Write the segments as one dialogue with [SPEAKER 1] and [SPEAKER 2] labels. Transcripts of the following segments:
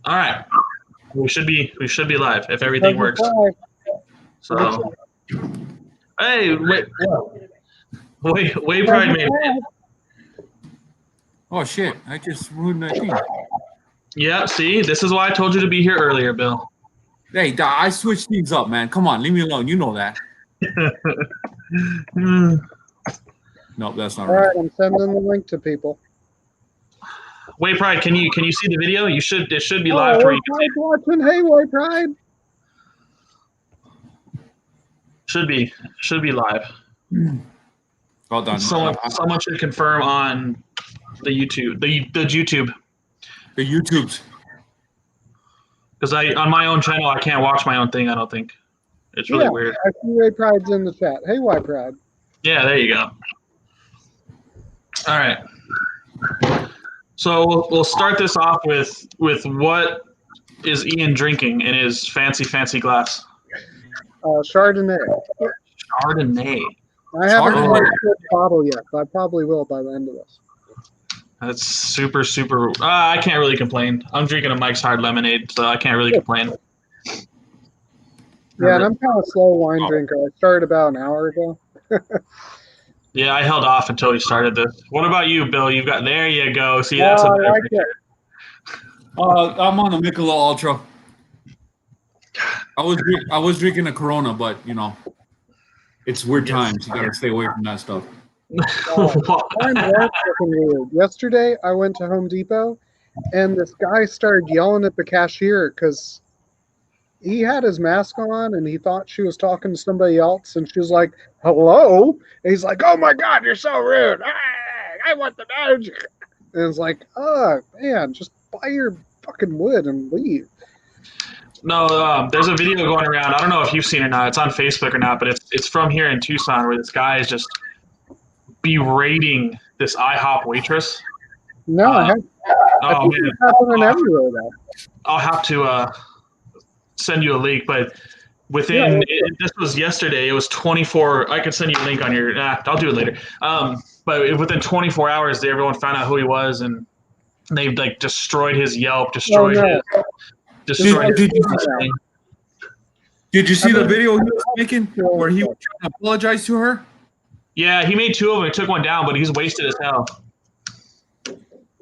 [SPEAKER 1] All right. We should be live if everything works. So, hey, wait, Pride made it.
[SPEAKER 2] Oh shit! I just ruined my thing.
[SPEAKER 1] Yeah, see, this is why I told you to be here earlier, Bill.
[SPEAKER 2] Hey, I switched things up, man. Come on, leave me alone. You know that. Nope, that's not
[SPEAKER 3] All
[SPEAKER 2] right.
[SPEAKER 3] right, I'm sending the link to people.
[SPEAKER 1] Wait, Pride, can you see the video? It should be live to where you can see it.
[SPEAKER 3] Watching. Hey, White Pride.
[SPEAKER 1] Should be live.
[SPEAKER 2] Well done.
[SPEAKER 1] Someone should confirm on the YouTube, the YouTube.
[SPEAKER 2] The YouTubes.
[SPEAKER 1] Because on my own channel, I can't watch my own thing. I don't think it's really weird.
[SPEAKER 3] I see White Pride's in the chat. Hey, White Pride.
[SPEAKER 1] Yeah, there you go. All right. So we'll start this off with what is Ian drinking in his fancy glass?
[SPEAKER 3] Chardonnay.
[SPEAKER 1] Chardonnay.
[SPEAKER 3] I haven't had a good bottle yet, but I probably will by the end of this.
[SPEAKER 1] That's super. I can't really complain. I'm drinking a Mike's Hard Lemonade, so I can't really complain.
[SPEAKER 3] Yeah, and I'm kind of a slow wine drinker. I started about an hour ago.
[SPEAKER 1] Yeah, I held off until we started this. What about you, Bill? There you go. See, that's a better picture.
[SPEAKER 2] I'm on a Michelob Ultra. I was drinking a Corona, but you know, it's weird times. You gotta stay away from that stuff.
[SPEAKER 3] Yesterday, I went to Home Depot, and this guy started yelling at the cashier because he had his mask on, and he thought she was talking to somebody else, and she was like, "Hello?" And he's like, "Oh my God, you're so rude! I want the manager." And it's like, "Oh man, just buy your fucking wood and leave."
[SPEAKER 1] No, there's a video going around. I don't know if you've seen it or not. It's on Facebook or not, but it's from here in Tucson where this guy is just berating this IHOP waitress.
[SPEAKER 3] No, I think it's happening everywhere though.
[SPEAKER 1] I'll have to send you a link, but this was yesterday. It was 24. I could send you a link on your. I'll do it later. But within 24 hours, everyone found out who he was, and they like destroyed his Yelp, destroyed his.
[SPEAKER 2] Did you see the video he was making where he was trying to apologize to her?
[SPEAKER 1] Yeah, he made 2 of them. He took one down, but he's wasted as hell.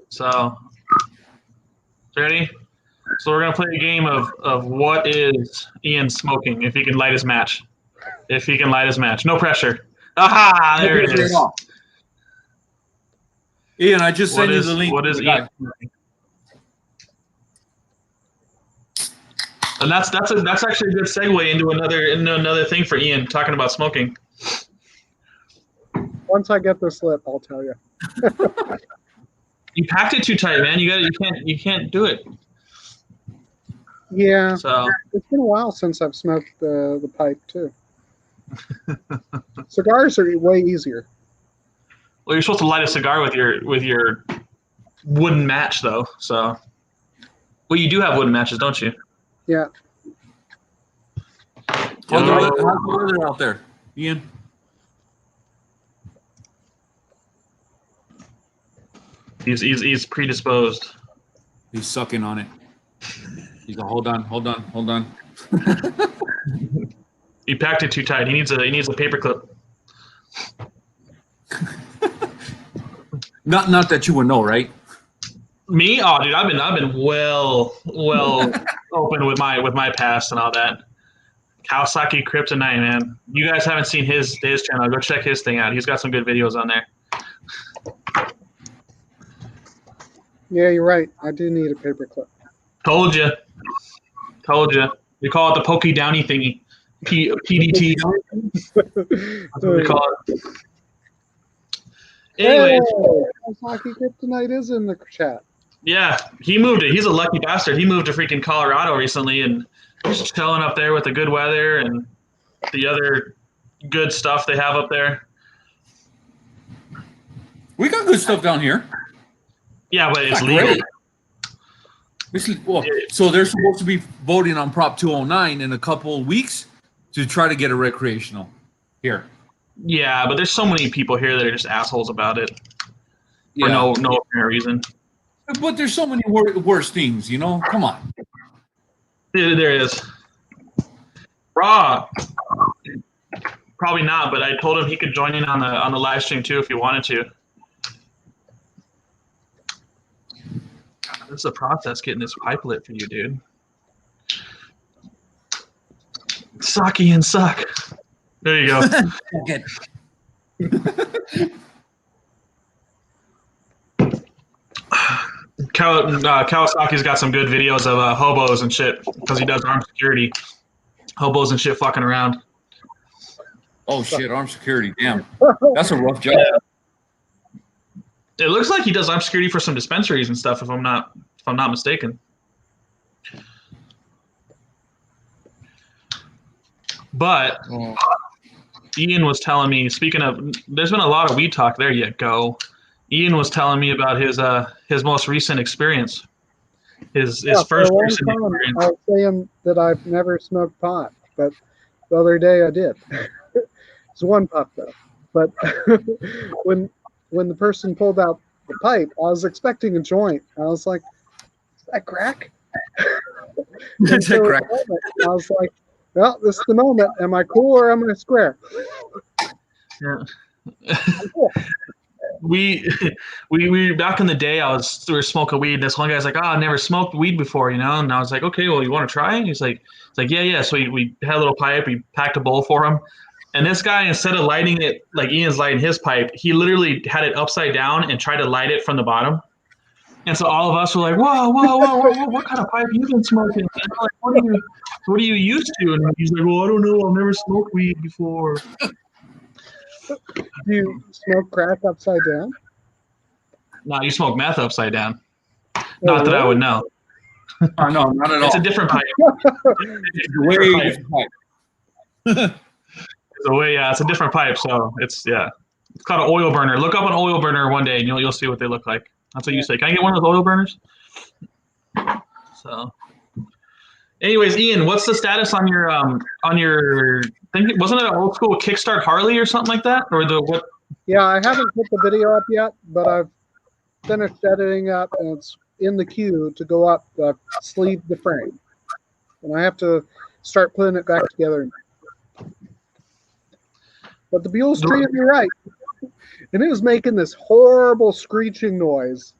[SPEAKER 1] So, ready? So we're gonna play a game of what is Ian smoking? If he can light his match. No pressure. Aha! There it is.
[SPEAKER 2] Ian, I just sent you the link.
[SPEAKER 1] What is Ian? And that's actually a good segue into another thing for Ian talking about smoking.
[SPEAKER 3] Once I get this lit, I'll tell you.
[SPEAKER 1] You packed it too tight, man. You can't do it.
[SPEAKER 3] Yeah.
[SPEAKER 1] So
[SPEAKER 3] it's been a while since I've smoked the pipe too. Cigars are way easier.
[SPEAKER 1] Well, you're supposed to light a cigar with your wooden match, though. So, well, you do have wooden matches, don't you?
[SPEAKER 3] Yeah.
[SPEAKER 2] How's the weather out there, Ian?
[SPEAKER 1] He's predisposed.
[SPEAKER 2] He's sucking on it. He's like, hold on.
[SPEAKER 1] He packed it too tight. He needs a paper clip.
[SPEAKER 2] Not that you would know, right?
[SPEAKER 1] Me? Oh, dude, I've been well open with my past and all that. Kawasaki Kryptonite, man. You guys haven't seen his channel. Go check his thing out. He's got some good videos on there.
[SPEAKER 3] Yeah, you're right. I do need a paper clip.
[SPEAKER 1] Told you. We call it the Pokey Downy thingy. PDT. That's what we call it. Anyways.
[SPEAKER 3] Kawasaki Kryptonite is in the chat.
[SPEAKER 1] Yeah, he moved it. He's a lucky bastard. He moved to freaking Colorado recently and he's chilling up there with the good weather and the other good stuff they have up there.
[SPEAKER 2] We got good stuff down here.
[SPEAKER 1] Yeah, but it's legal.
[SPEAKER 2] So they're supposed to be voting on Prop 209 in a couple of weeks to try to get a recreational here.
[SPEAKER 1] Yeah, but there's so many people here that are just assholes about it for no apparent reason.
[SPEAKER 2] But there's so many worse things, you know. Come on.
[SPEAKER 1] There is. Raw. Probably not, but I told him he could join in on the live stream too if he wanted to. This is a process getting this pipe lit for you, dude. Sucky and suck. There you go.
[SPEAKER 2] Okay.
[SPEAKER 1] Kawasaki's got some good videos of hobos and shit because he does armed security. Hobos and shit fucking around.
[SPEAKER 2] Oh shit, armed security. Damn, that's a rough job.
[SPEAKER 1] It looks like he does armed security for some dispensaries and stuff. If I'm not mistaken. But Ian was telling me. Speaking of, there's been a lot of weed talk. There you go. Ian was telling me about his most recent experience. His first recent experience.
[SPEAKER 3] I was saying that I've never smoked pot, but the other day I did. It's one puff though. But when the person pulled out the pipe, I was expecting a joint. I was like, "Is that crack?"
[SPEAKER 2] Is that crack?
[SPEAKER 3] I was like, "Well, this is the moment. Am I cool or am I square?"
[SPEAKER 1] Yeah. We back in the day, we were smoking weed. And this one guy's like, "Oh, I never smoked weed before, you know." And I was like, "Okay, well, you want to try?" And he's like, yeah. So we had a little pipe. We packed a bowl for him. And this guy, instead of lighting it like Ian's lighting his pipe, he literally had it upside down and tried to light it from the bottom. And so all of us were like, "Whoa, what kind of pipe you been smoking?" And I'm like, what are you used to? And he's like, "Well, I don't know. I've never smoked weed before."
[SPEAKER 3] Do you smoke crack upside down?
[SPEAKER 1] No, you smoke meth upside down. Not that I would know.
[SPEAKER 2] No, not at all.
[SPEAKER 1] It's a different pipe.
[SPEAKER 2] It's a way different pipe.
[SPEAKER 1] It's a different pipe. So it's called an oil burner. Look up an oil burner one day, and you'll see what they look like. That's what you say. Can I get one of those oil burners? So, anyways, Ian, what's the status on your thing? Wasn't it an old school Kickstart Harley or something like that, or the what?
[SPEAKER 3] Yeah, I haven't put the video up yet, but I've finished editing up, and it's in the queue to go up. Sleeve the frame, and I have to start putting it back together. But the Buell's treating me right, and it was making this horrible screeching noise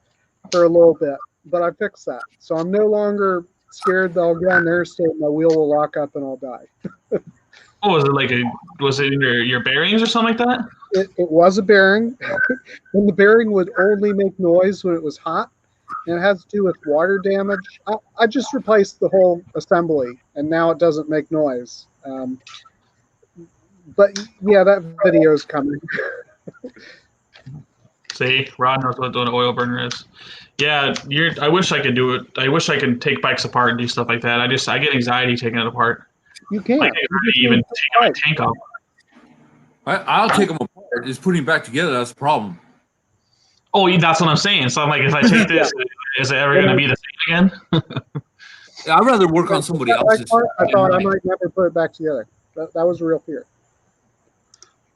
[SPEAKER 3] for a little bit, but I fixed that, so I'm no longer scared that I'll get on the interstate and my wheel will lock up and I'll die.
[SPEAKER 1] Oh, was it in your bearings or something like that?
[SPEAKER 3] It was a bearing, and the bearing would only make noise when it was hot, and it has to do with water damage. I just replaced the whole assembly, and now it doesn't make noise. But yeah, that video is coming.
[SPEAKER 1] See, Rod knows what an oil burner is. Yeah, I wish I could do it. I wish I could take bikes apart and do stuff like that. I get anxiety taking it apart.
[SPEAKER 3] You can't.
[SPEAKER 1] I can't even take my tank off.
[SPEAKER 2] I'll take them apart. Just putting back together, that's the problem.
[SPEAKER 1] Oh, that's what I'm saying. So I'm like, if I take this, is it ever going to be the same again?
[SPEAKER 2] I'd rather work on somebody else's.
[SPEAKER 3] I thought I might never put it back together. That was a real fear.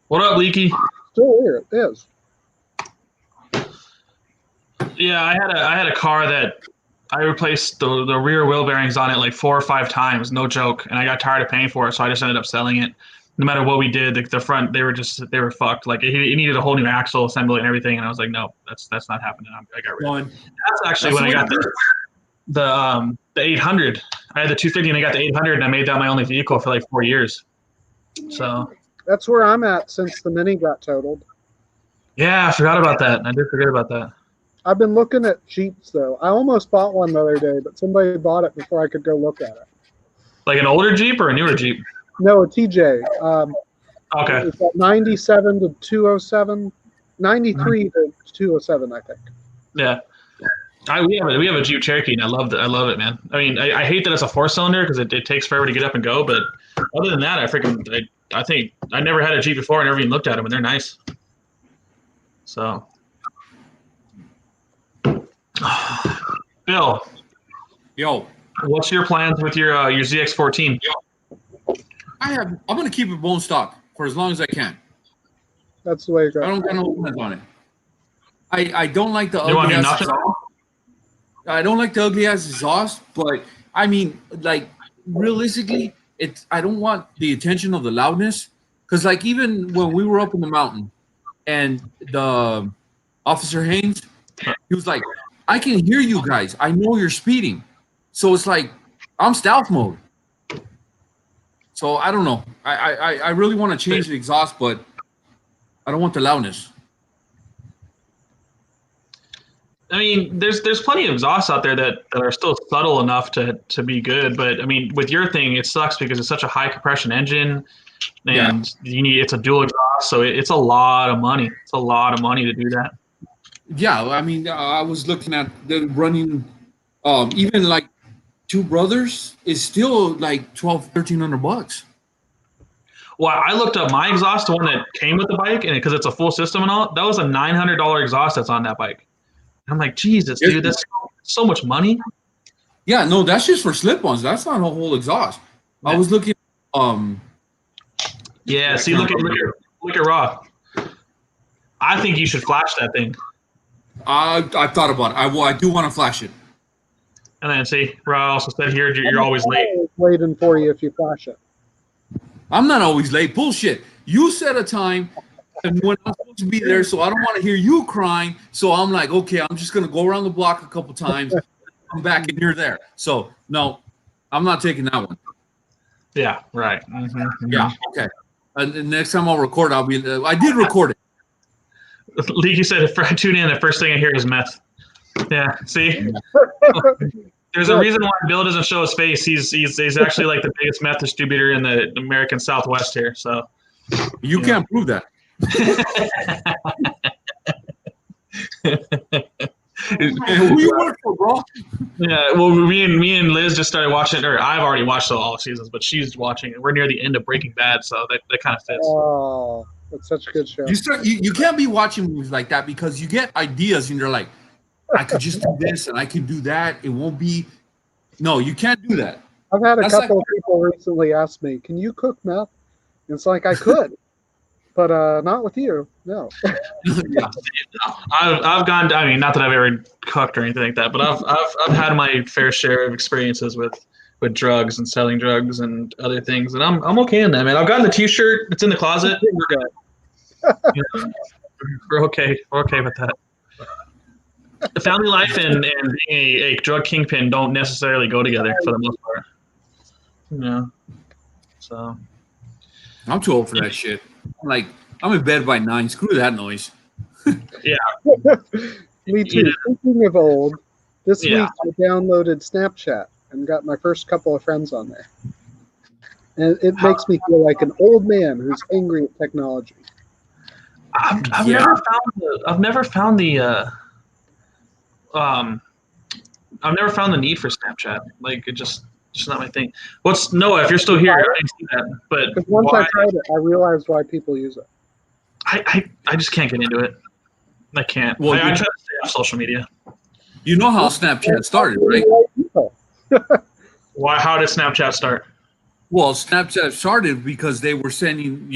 [SPEAKER 1] What up, Leaky?
[SPEAKER 3] Still here, it is.
[SPEAKER 1] Yeah, I had a car that I replaced the rear wheel bearings on it like 4 or 5 times, no joke, and I got tired of paying for it, so I just ended up selling it. No matter what we did, the front they were fucked. Like it needed a whole new axle assembly and everything, and I was like, no, that's not happening. I got rid of it. That's actually when I got the 800. I had the 250 and I got the 800, and I made that my only vehicle for like 4 years. So
[SPEAKER 3] that's where I'm at since the Mini got totaled.
[SPEAKER 1] Yeah, I forgot about that. I did forget about that.
[SPEAKER 3] I've been looking at Jeeps though. I almost bought one the other day, but somebody bought it before I could go look at it.
[SPEAKER 1] Like an older Jeep or a newer Jeep?
[SPEAKER 3] No, a TJ.
[SPEAKER 1] Okay.
[SPEAKER 3] It's 97 to 207, 93 to 207, I think.
[SPEAKER 1] Yeah. We have a Jeep Cherokee, and I love it, man. I mean, I hate that it's a 4-cylinder because it takes forever to get up and go. But other than that, I think I never had a Jeep before. I never even looked at them, and they're nice. So, Bill.
[SPEAKER 2] Yo.
[SPEAKER 1] What's your plans with your ZX14?
[SPEAKER 2] I'm going to keep it bone stock for as long as I can.
[SPEAKER 3] That's the way it goes.
[SPEAKER 2] I don't got no plans on it. I don't like the
[SPEAKER 1] You want to do
[SPEAKER 2] ugly
[SPEAKER 1] nothing at all?
[SPEAKER 2] I don't like the ugly ass exhaust, but I mean, like realistically, I don't want the attention of the loudness, because like even when we were up in the mountain, and the officer Haynes, he was like, "I can hear you guys. I know you're speeding," so it's like I'm stealth mode. So I don't know. I really want to change the exhaust, but I don't want the loudness.
[SPEAKER 1] I mean, there's plenty of exhausts out there that are still subtle enough to be good. But I mean, with your thing, it sucks because it's such a high compression engine, and it's a dual exhaust, so it's a lot of money. It's a lot of money to do that.
[SPEAKER 2] Yeah, I mean, I was looking at the running, even like Two Brothers is still like $1,200-$1,300.
[SPEAKER 1] Well, I looked up my exhaust, the one that came with the bike, and because it's a full system and all, that was a $900 exhaust that's on that bike. I'm like, Jesus, dude, that's so much money.
[SPEAKER 2] Yeah, no, that's just for slip-ons. That's not a whole exhaust. Yeah. I was looking.
[SPEAKER 1] Yeah, see, look at Raw. I think you should flash that thing.
[SPEAKER 2] I thought about it. I do want to flash it.
[SPEAKER 1] And then see, Raw also said here you're always late.
[SPEAKER 3] Waiting for you if you flash it.
[SPEAKER 2] I'm not always late. Bullshit. You set a time and when I'm supposed to be there, so I don't want to hear you crying. So I'm like, okay, I'm just gonna go around the block a couple times, come back and you're there. So no, I'm not taking that one.
[SPEAKER 1] Yeah, right. Mm-hmm.
[SPEAKER 2] Yeah, okay. And next time I'll record, I did record it.
[SPEAKER 1] Leaky said, if I tune in, the first thing I hear is meth. Yeah, see? There's a reason why Bill doesn't show his face. He's actually like the biggest meth distributor in the American Southwest here. So
[SPEAKER 2] you can't prove that. Who you work for, bro?
[SPEAKER 1] Yeah, well, me and Liz just started watching, or I've already watched all seasons, but she's watching it. We're near the end of Breaking Bad, so that kind of fits.
[SPEAKER 3] Oh, that's such a good show.
[SPEAKER 2] You can't be watching movies like that because you get ideas and you're like, I could just do this and I could do that. It won't be. No, you can't do that.
[SPEAKER 3] I've had a couple of people recently ask me, "Can you cook meth?" And it's like I could, but not with you. No.
[SPEAKER 2] Yeah.
[SPEAKER 1] I've gone. I mean, not that I've ever cooked or anything like that, but I've had my fair share of experiences with drugs and selling drugs and other things, and I'm okay in that, man. I've gotten the T-shirt. It's in the closet. We're okay. We're okay with that. The family life and being a drug kingpin don't necessarily go together for the most part. Yeah. So.
[SPEAKER 2] I'm too old for that shit. I'm in bed by 9. Screw that noise.
[SPEAKER 1] Yeah.
[SPEAKER 3] Me too. Speaking of old, this week I downloaded Snapchat and got my first couple of friends on there. And it makes me feel like an old man who's angry at technology.
[SPEAKER 1] I've never found the need for Snapchat. Like, it's just not my thing. What's Noah? If you're still here, I didn't see that. But
[SPEAKER 3] once I tried it, I realized why people use it.
[SPEAKER 1] I just can't get into it. I can't. Well, I try to stay off social media.
[SPEAKER 2] You know how Snapchat started, right?
[SPEAKER 1] Why? How did Snapchat start?
[SPEAKER 2] Well, Snapchat started because they were sending,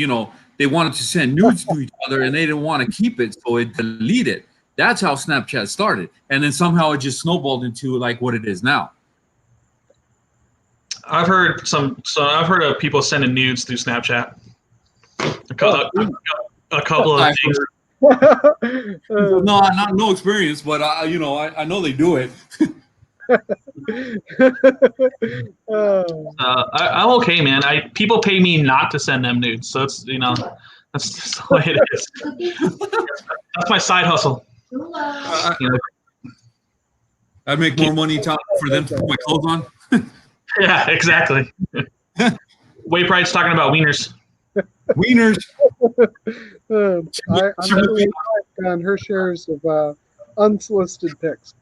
[SPEAKER 2] they wanted to send nudes to each other and they didn't want to keep it, so it deleted. That's how Snapchat started. And then somehow it just snowballed into like what it is now.
[SPEAKER 1] I've heard of people sending nudes through Snapchat. A couple of things.
[SPEAKER 2] No experience, but I know they do it.
[SPEAKER 1] I'm okay, man. People pay me not to send them nudes, so it's that's just the way it is. That's my side hustle.
[SPEAKER 2] I make more money for them to put my clothes on.
[SPEAKER 1] Yeah, exactly. Waypride's talking about wieners.
[SPEAKER 2] Wieners.
[SPEAKER 3] I'm really on her shares of unsolicited pics.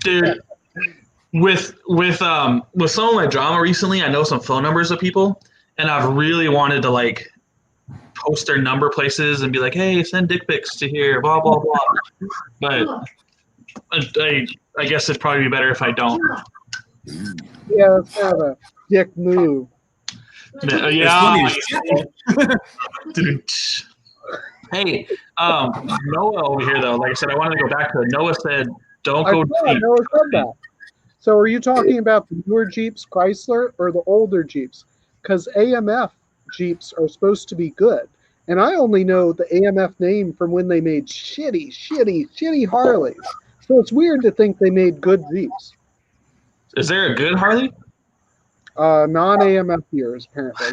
[SPEAKER 1] Dude, with some of my drama recently, I know some phone numbers of people, and I've really wanted to like post their number places and be like, hey, send dick pics to here, blah blah blah. But I guess it'd probably be better if I don't.
[SPEAKER 3] Yeah, that's kind of a dick move.
[SPEAKER 1] Yeah. Hey, Noah over here though. Like I said, I wanted to go back to it. Noah said Don't
[SPEAKER 3] I
[SPEAKER 1] go
[SPEAKER 3] know, I
[SPEAKER 1] deep.
[SPEAKER 3] never said that. So are you talking about the newer Jeeps, Chrysler, or the older Jeeps? Because AMF Jeeps are supposed to be good. And I only know the AMF name from when they made shitty Harleys. So it's weird to think they made good Jeeps.
[SPEAKER 1] Is there a good Harley?
[SPEAKER 3] Non-AMF years, apparently.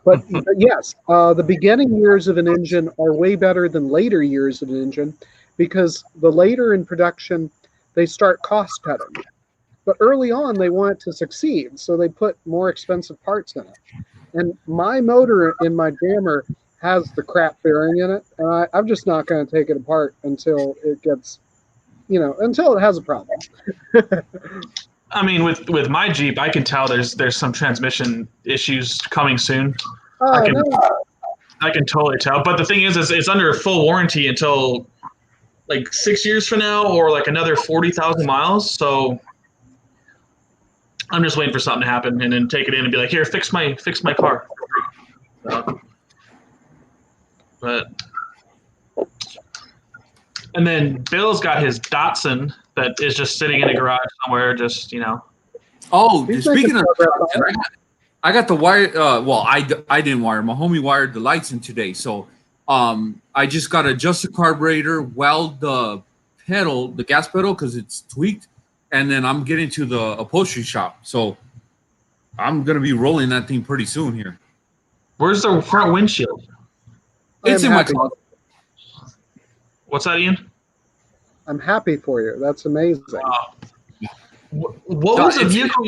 [SPEAKER 3] But yes, the beginning years of an engine are way better than later years of an engine because the later in production, they start cost cutting. But early on, they want it to succeed, so they put more expensive parts in it. And my motor in my jammer has the crap bearing in it, and I'm just not going to take it apart until it gets, until it has a problem.
[SPEAKER 1] I mean, with my Jeep, I can tell there's some transmission issues coming soon. I
[SPEAKER 3] No,
[SPEAKER 1] can totally tell. But the thing is it's under full warranty until like 6 years from now, or like another 40,000 miles. So I'm just waiting for something to happen and then take it in and be like, here, fix my car. So, but and then Bill's got his Datsun that is just sitting in a garage somewhere, just
[SPEAKER 2] Oh,
[SPEAKER 3] he's
[SPEAKER 2] speaking
[SPEAKER 3] making
[SPEAKER 2] of,
[SPEAKER 3] progress.
[SPEAKER 2] I got the wire. Well, I didn't wire. My homie wired the lights in today. So I just got to adjust the carburetor, weld the pedal, the gas pedal, because it's tweaked. And then I'm getting to the upholstery shop. So I'm going to be rolling that thing pretty soon here.
[SPEAKER 1] Where's the front windshield?
[SPEAKER 2] It's
[SPEAKER 3] I'm
[SPEAKER 2] in my
[SPEAKER 3] happy.
[SPEAKER 2] closet.
[SPEAKER 1] What's that, Ian?
[SPEAKER 3] I'm happy for you. That's amazing.
[SPEAKER 1] What was the vehicle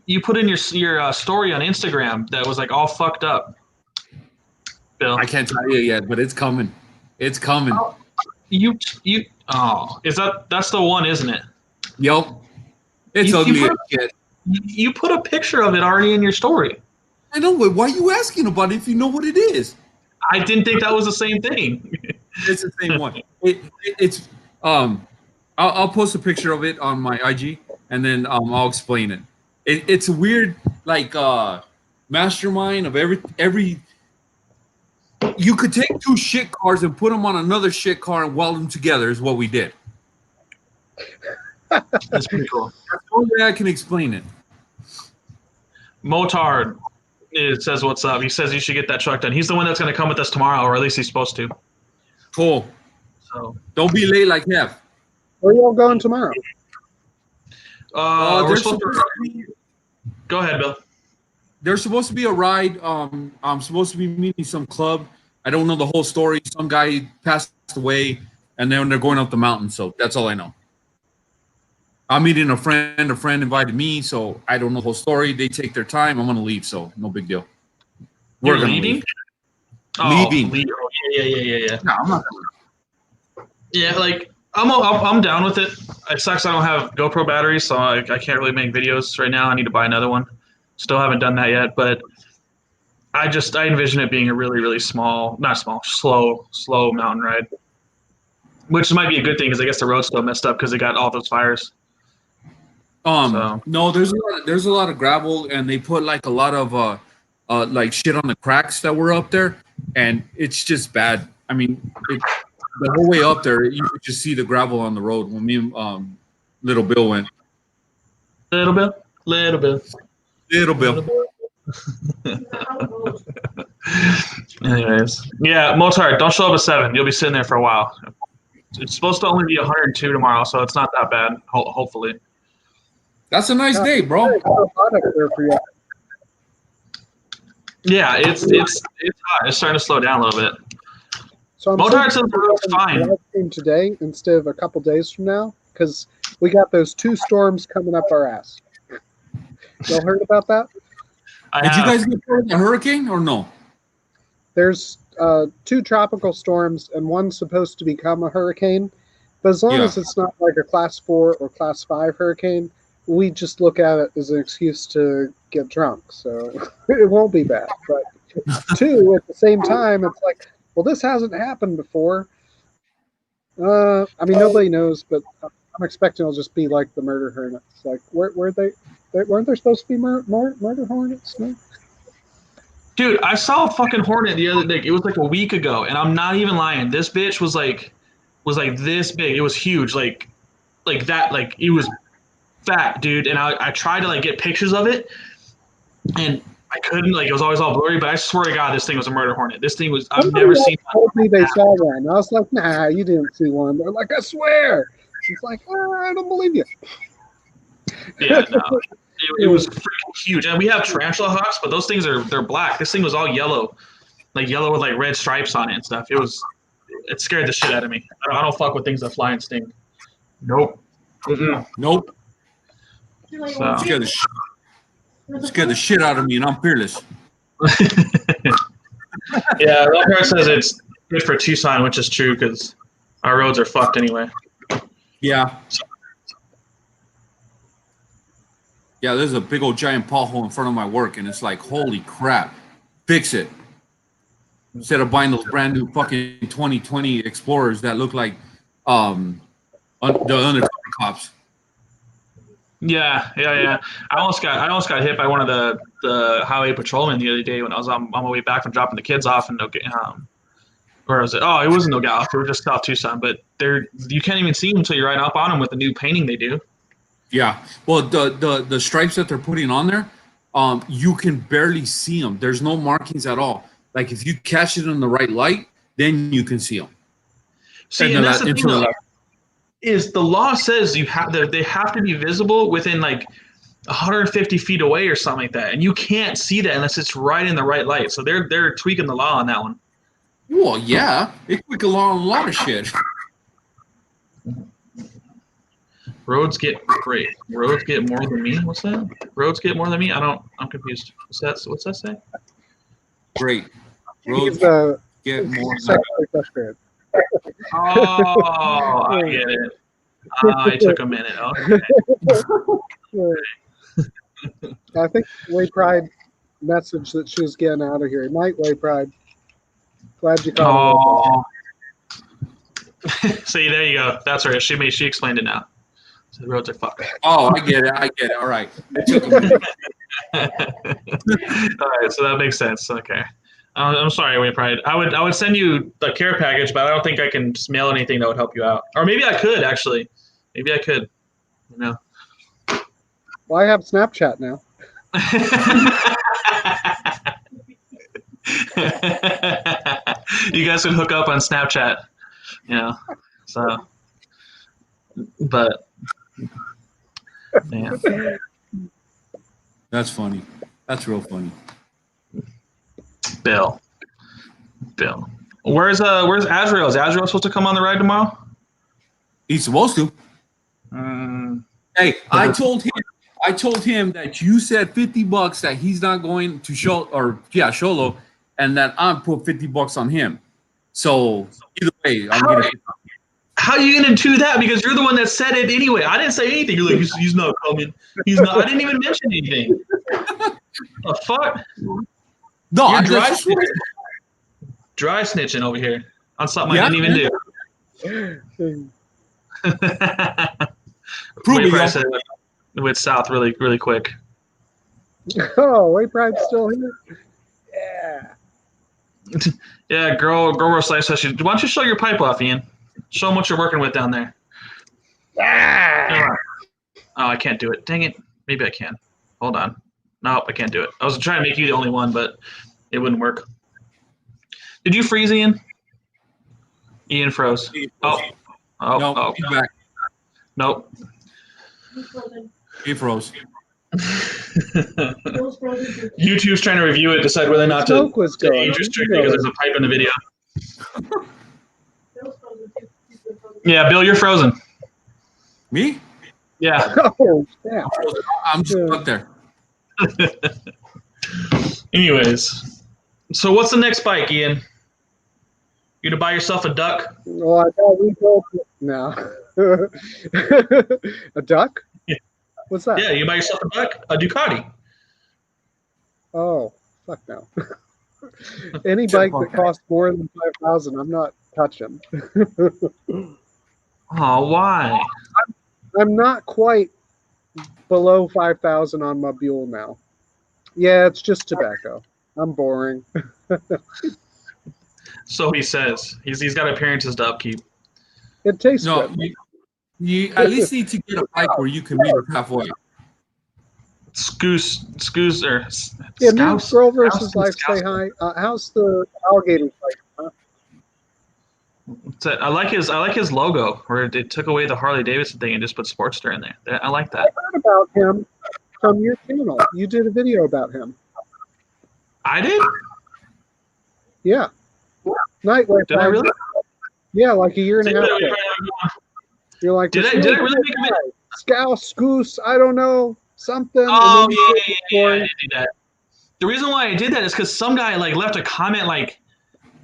[SPEAKER 1] you put in your story on Instagram that was like all fucked up, Bill?
[SPEAKER 2] I can't tell you yet, but it's coming. It's coming.
[SPEAKER 1] That's the one, isn't it?
[SPEAKER 2] Yep. It's ugly as shit.
[SPEAKER 1] You put a picture of it already in your story.
[SPEAKER 2] I know. Why are you asking about it if you know what it is?
[SPEAKER 1] I didn't think that was the same thing.
[SPEAKER 2] It's the same one. It's I'll post a picture of it on my IG and then I'll explain it. It's a weird mastermind of every. You could take two shit cars and put them on another shit car and weld them together. Is what we did.
[SPEAKER 1] That's pretty cool.
[SPEAKER 2] That's the only way I can explain it.
[SPEAKER 1] Motard says what's up. He says you should get that truck done. He's the one that's going to come with us tomorrow, or at least he's supposed to.
[SPEAKER 2] Cool.
[SPEAKER 1] So
[SPEAKER 2] don't be late like Heff.
[SPEAKER 3] Where are y'all going tomorrow?
[SPEAKER 1] We're supposed to go ahead, Bill.
[SPEAKER 2] There's supposed to be a ride. I'm supposed to be meeting some club. I don't know the whole story. Some guy passed away, and then they're going up the mountain. So that's all I know. I'm meeting a friend. A friend invited me, so I don't know the whole story. They take their time. I'm gonna leave, so no big deal.
[SPEAKER 1] We're leaving.
[SPEAKER 2] Leave. Leaving.
[SPEAKER 1] Yeah.
[SPEAKER 2] No, I'm not.
[SPEAKER 1] Yeah, like I'm down with it. It sucks I don't have GoPro batteries, so I can't really make videos right now. I need to buy another one. Still haven't done that yet, but I envision it being a really, really slow mountain ride, which might be a good thing because I guess the road's still messed up because they got all those fires.
[SPEAKER 2] No, there's a lot of gravel, and they put like a lot of like shit on the cracks that were up there, and it's just bad. I mean, the whole way up there, you could just see the gravel on the road when me and Little Bill went.
[SPEAKER 1] Little Bill. Anyways, yeah, Mozart, don't show up at 7. You'll be sitting there for a while. It's supposed to only be 102 tomorrow, so it's not that bad. Hopefully.
[SPEAKER 2] That's a nice day, bro.
[SPEAKER 1] Yeah, it's hot. It's starting to slow down a little bit.
[SPEAKER 3] So
[SPEAKER 1] Mozart says the road's fine
[SPEAKER 3] today instead of a couple days from now because we got those 2 storms coming up our ass. Y'all heard about that?
[SPEAKER 2] Did you guys get part of the hurricane or no?
[SPEAKER 3] There's 2 tropical storms and one's supposed to become a hurricane. But as long as it's not like a class 4 or class 5 hurricane, we just look at it as an excuse to get drunk. So it won't be bad. But 2, at the same time, it's like, well, this hasn't happened before. I mean, nobody knows, but I'm expecting it'll just be like the murder hornets. Like, weren't there supposed to be murder hornets? No?
[SPEAKER 1] Dude, I saw a fucking hornet the other day. It was like a week ago, and I'm not even lying. This bitch was like this big. It was huge. Like like that. Like it was fat, dude. And I tried to like get pictures of it, and I couldn't. Like it was always all blurry. But I swear to God, this thing was a murder hornet. This thing was. I've
[SPEAKER 3] Somebody
[SPEAKER 1] never
[SPEAKER 3] else
[SPEAKER 1] seen.
[SPEAKER 3] told me they saw one. I was like, nah, you didn't see one. They're like, I swear. It's like, oh, I don't believe you.
[SPEAKER 1] Yeah, no. It was freaking huge. And we have tarantula hawks, but those things they're black. This thing was all yellow, like yellow with like red stripes on it and stuff. It scared the shit out of me. I don't fuck with things that fly and sting. Nope.
[SPEAKER 2] Nope.
[SPEAKER 1] So.
[SPEAKER 2] Scared the shit out of me, and I'm fearless.
[SPEAKER 1] Yeah, Lockhart says it's good for Tucson, which is true because our roads are fucked anyway.
[SPEAKER 2] Yeah. Yeah, there's a big old giant pothole in front of my work, and it's like, holy crap, fix it. Instead of buying those brand new fucking 2020 Explorers that look like the undercover cops.
[SPEAKER 1] Yeah. I almost got hit by one of the highway patrolmen the other day when I was on my way back from dropping the kids off, and where was it? Oh, it wasn't Nogales. We were just South Tucson, but you can't even see them until you ride up on them with the new painting they do.
[SPEAKER 2] Yeah, well, the stripes that they're putting on there, you can barely see them. There's no markings at all. Like if you catch it in the right light, then you can see them.
[SPEAKER 1] See, and that's the thing though, is the law says they have to be visible within like 150 feet away or something like that, and you can't see that unless it's right in the right light. So they're tweaking the law on that one.
[SPEAKER 2] Well, yeah, they tweak a lot of shit.
[SPEAKER 1] Roads get more than me. What's that? Roads get more than me. I'm confused. What's that say?
[SPEAKER 2] Great. Roads get more.
[SPEAKER 3] Sexually frustrated.
[SPEAKER 1] Oh, I get it. It took a minute. Okay.
[SPEAKER 3] I think Way Pride message that she was getting out of here. Night, Way Pride. Glad you caught
[SPEAKER 1] it. See, there you go. That's right. She explained it now. So the roads are fucked.
[SPEAKER 2] Oh, I get it. All right. It took a minute.
[SPEAKER 1] All right, so that makes sense. Okay. I'm sorry, Way Pride. I would send you the care package, but I don't think I can mail anything that would help you out. Or maybe I could actually. Maybe I could. You know.
[SPEAKER 3] Well, I have Snapchat now.
[SPEAKER 1] You guys could hook up on Snapchat. You know. So. But. Man.
[SPEAKER 2] That's funny. That's real funny.
[SPEAKER 1] Bill. Where's Azrael? Is Azrael supposed to come on the ride tomorrow?
[SPEAKER 2] He's supposed to. Hey, I told him that you said $50 that he's not going to Sholo, and that I'm put $50 on him. So either way, I'm getting.
[SPEAKER 1] How are you gonna do that? Because you're the one that said it anyway. I didn't say anything. You're like, he's not coming. He's not. I didn't even mention anything. The fuck?
[SPEAKER 2] No,
[SPEAKER 1] you're
[SPEAKER 2] dry
[SPEAKER 1] snitching over here on something I didn't even do. Way Pride said it went south really, really quick.
[SPEAKER 3] Oh, Way Pride's still here. Yeah.
[SPEAKER 1] Yeah, girl slice says, why don't you show your pipe off, Ian? Show them what you're working with down there. Oh, I can't do it. Dang it. Maybe I can. Hold on. Nope, I can't do it. I was trying to make you the only one, but it wouldn't work. Did you freeze, Ian? Ian froze. Oh.
[SPEAKER 2] He's back.
[SPEAKER 1] Nope.
[SPEAKER 2] He froze.
[SPEAKER 1] YouTube's trying to review it, decide whether or not to age restrict because there's a pipe in the video. Yeah, Bill, you're frozen.
[SPEAKER 2] Me?
[SPEAKER 1] Yeah.
[SPEAKER 3] Oh, yeah.
[SPEAKER 2] I'm just up there.
[SPEAKER 1] Anyways, so what's the next bike, Ian? You gonna buy yourself a duck?
[SPEAKER 3] Well, I thought we both now. A duck?
[SPEAKER 1] Yeah.
[SPEAKER 3] What's that?
[SPEAKER 1] Yeah, you buy yourself a duck? A Ducati.
[SPEAKER 3] Oh, fuck no. Any bike that costs more than 5,000, I'm not touching.
[SPEAKER 1] Oh, why?
[SPEAKER 3] I'm not quite below 5,000 on my Buell now. Yeah, it's just tobacco. I'm boring.
[SPEAKER 1] So he says. He's got appearances to upkeep.
[SPEAKER 3] It tastes good.
[SPEAKER 2] You at least need to get a bike where you can meet her halfway.
[SPEAKER 1] Scoos or
[SPEAKER 3] Yeah, new
[SPEAKER 1] Scouse?
[SPEAKER 3] girl
[SPEAKER 1] Scouse
[SPEAKER 3] versus
[SPEAKER 1] and
[SPEAKER 3] life.
[SPEAKER 1] Scouse.
[SPEAKER 3] Say hi. How's the alligator fight? Huh?
[SPEAKER 1] I like his logo where they took away the Harley Davidson thing and just put Sportster in there. I like
[SPEAKER 3] I
[SPEAKER 1] that.
[SPEAKER 3] heard about him from your channel. You did a video about him.
[SPEAKER 1] I did?
[SPEAKER 3] Yeah. Nightlife.
[SPEAKER 1] Did I really?
[SPEAKER 3] Yeah, like a year and a half ago. You're like,
[SPEAKER 1] Did I really make a video?
[SPEAKER 3] Scouse, goose, I don't know, something.
[SPEAKER 1] Oh,
[SPEAKER 3] and then
[SPEAKER 1] yeah, I did do that. The reason why I did that is because some guy like left a comment like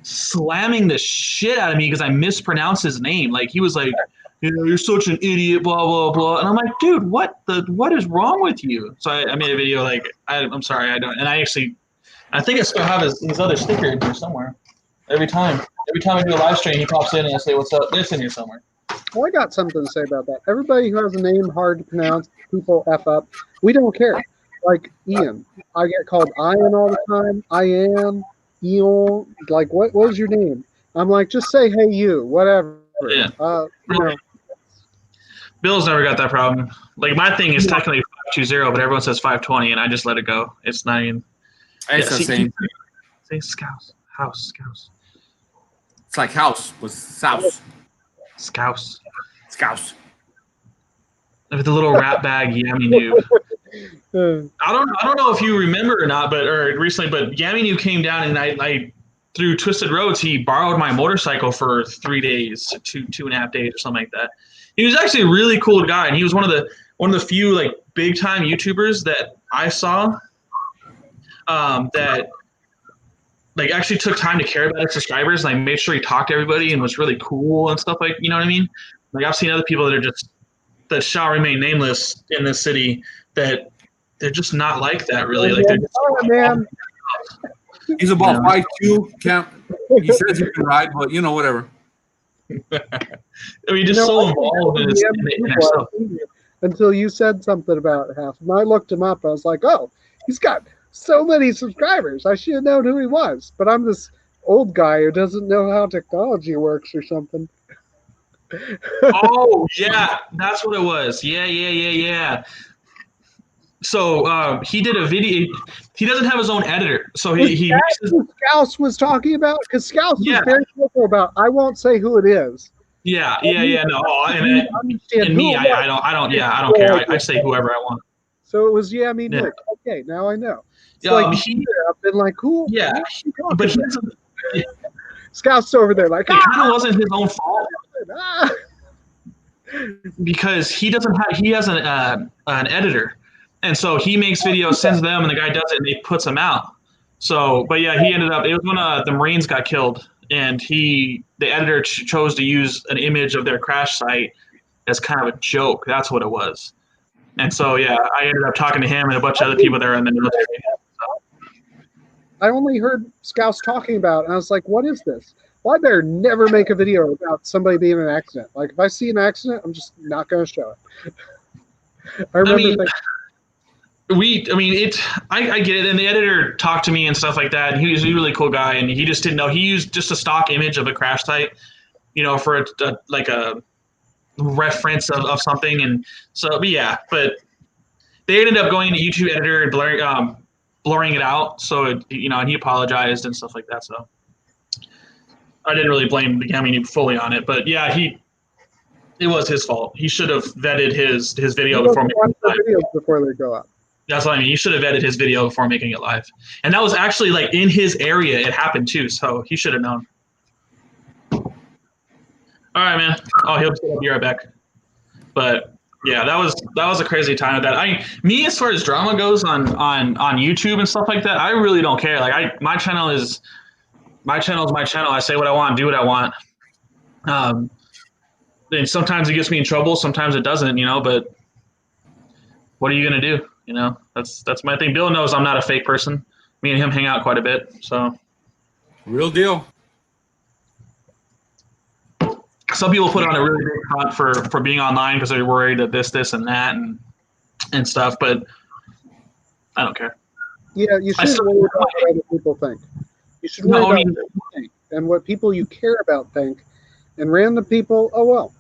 [SPEAKER 1] slamming the shit out of me because I mispronounced his name. Like he was like, you know, you're such an idiot, blah blah blah. And I'm like, dude, what is wrong with you? So I made a video like, I'm sorry, I don't. And I think I still have his other sticker in here somewhere. Every time I do a live stream, he pops in and I say, what's up? It's in here somewhere.
[SPEAKER 3] Well, I got something to say about that. Everybody who has a name hard to pronounce, people F up. We don't care. Like Ian. I get called Ian all the time. I am, Ian. Like, what was your name? I'm like, just say, hey, you, whatever.
[SPEAKER 1] Yeah.
[SPEAKER 3] You know.
[SPEAKER 1] Bill's never got that problem. Like my thing is technically 520, but everyone says 520, and I just let it go. It's not even.
[SPEAKER 2] It's the same.
[SPEAKER 1] Say Scouse. House. Scouse.
[SPEAKER 2] It's like house with souse.
[SPEAKER 1] Scouse.
[SPEAKER 2] Scouse.
[SPEAKER 1] With the little rat bag Yami Noob. I don't know if you remember or not, but recently, but Yami Noob came down and I through Twisted Roads, he borrowed my motorcycle for 3 days, 2.5 days or something like that. He was actually a really cool guy, and he was one of the few like big time YouTubers that I saw that like actually took time to care about his subscribers. Like made sure he talked to everybody and was really cool and stuff, like, you know what I mean? Like I've seen other people that shall remain nameless in this city that they're just not like that really. Like they're just,
[SPEAKER 3] man.
[SPEAKER 2] He's about 5'2". Can't. He says he can ride, but you know, whatever.
[SPEAKER 1] I mean, just so involved in himself.
[SPEAKER 3] Until you said something about Heff. And I looked him up. I was like, oh, he's got so many subscribers. I should have known who he was. But I'm this old guy who doesn't know how technology works or something.
[SPEAKER 1] Oh, yeah. That's what it was. Yeah. So he did a video. He doesn't have his own editor. So he
[SPEAKER 3] Scouse was talking about? Because Scouse was very careful about, I won't say who it is.
[SPEAKER 1] Yeah. No, and me, I don't care. I say whoever I want.
[SPEAKER 3] So it was Nick. Okay, now I know. So like I've been like, cool.
[SPEAKER 1] Yeah, but
[SPEAKER 3] Scouse over there like,
[SPEAKER 1] it kind of wasn't his own fault because he has an editor, and so he makes videos, sends them, and the guy does it, and he puts them out. So, but yeah, he ended up. It was when the Marines got killed, and the editor chose to use an image of their crash site as kind of a joke. That's what it was. And so, yeah, I ended up talking to him and a bunch of other people that are in the military.
[SPEAKER 3] I only heard Scouse talking about it, and I was like, what is this? Well, I better never make a video about somebody being in an accident. Like, if I see an accident, I'm just not going to show it. I get it. And the editor talked to me and stuff like that. And he was a really cool guy, and he just didn't know. He used just a stock image of a crash site, for a reference of something. And so, but they ended up going to YouTube editor and blurring it out. So, and he apologized and stuff like that. So I didn't really blame Yami fully on it, but yeah, it was his fault. He should have vetted his video before making it live. Before they go up.
[SPEAKER 1] That's what I mean. He should have vetted his video before making it live. And that was actually like in his area. It happened too. So he should have known. All right, man. Oh, he'll be right back. But yeah, that was a crazy time of that. As far as drama goes on YouTube and stuff like that, I really don't care. Like my channel is my channel. I say what I want, do what I want. And sometimes it gets me in trouble, sometimes it doesn't, but what are you gonna do? That's my thing. Bill knows I'm not a fake person. Me and him hang out quite a bit. So
[SPEAKER 2] real deal.
[SPEAKER 1] Some people put on a really big front for being online because they're worried that this, and that, and stuff. But I don't care.
[SPEAKER 3] Yeah, you shouldn't worry about what other people think. You should worry about what you think and what people you care about think. And random people, oh well.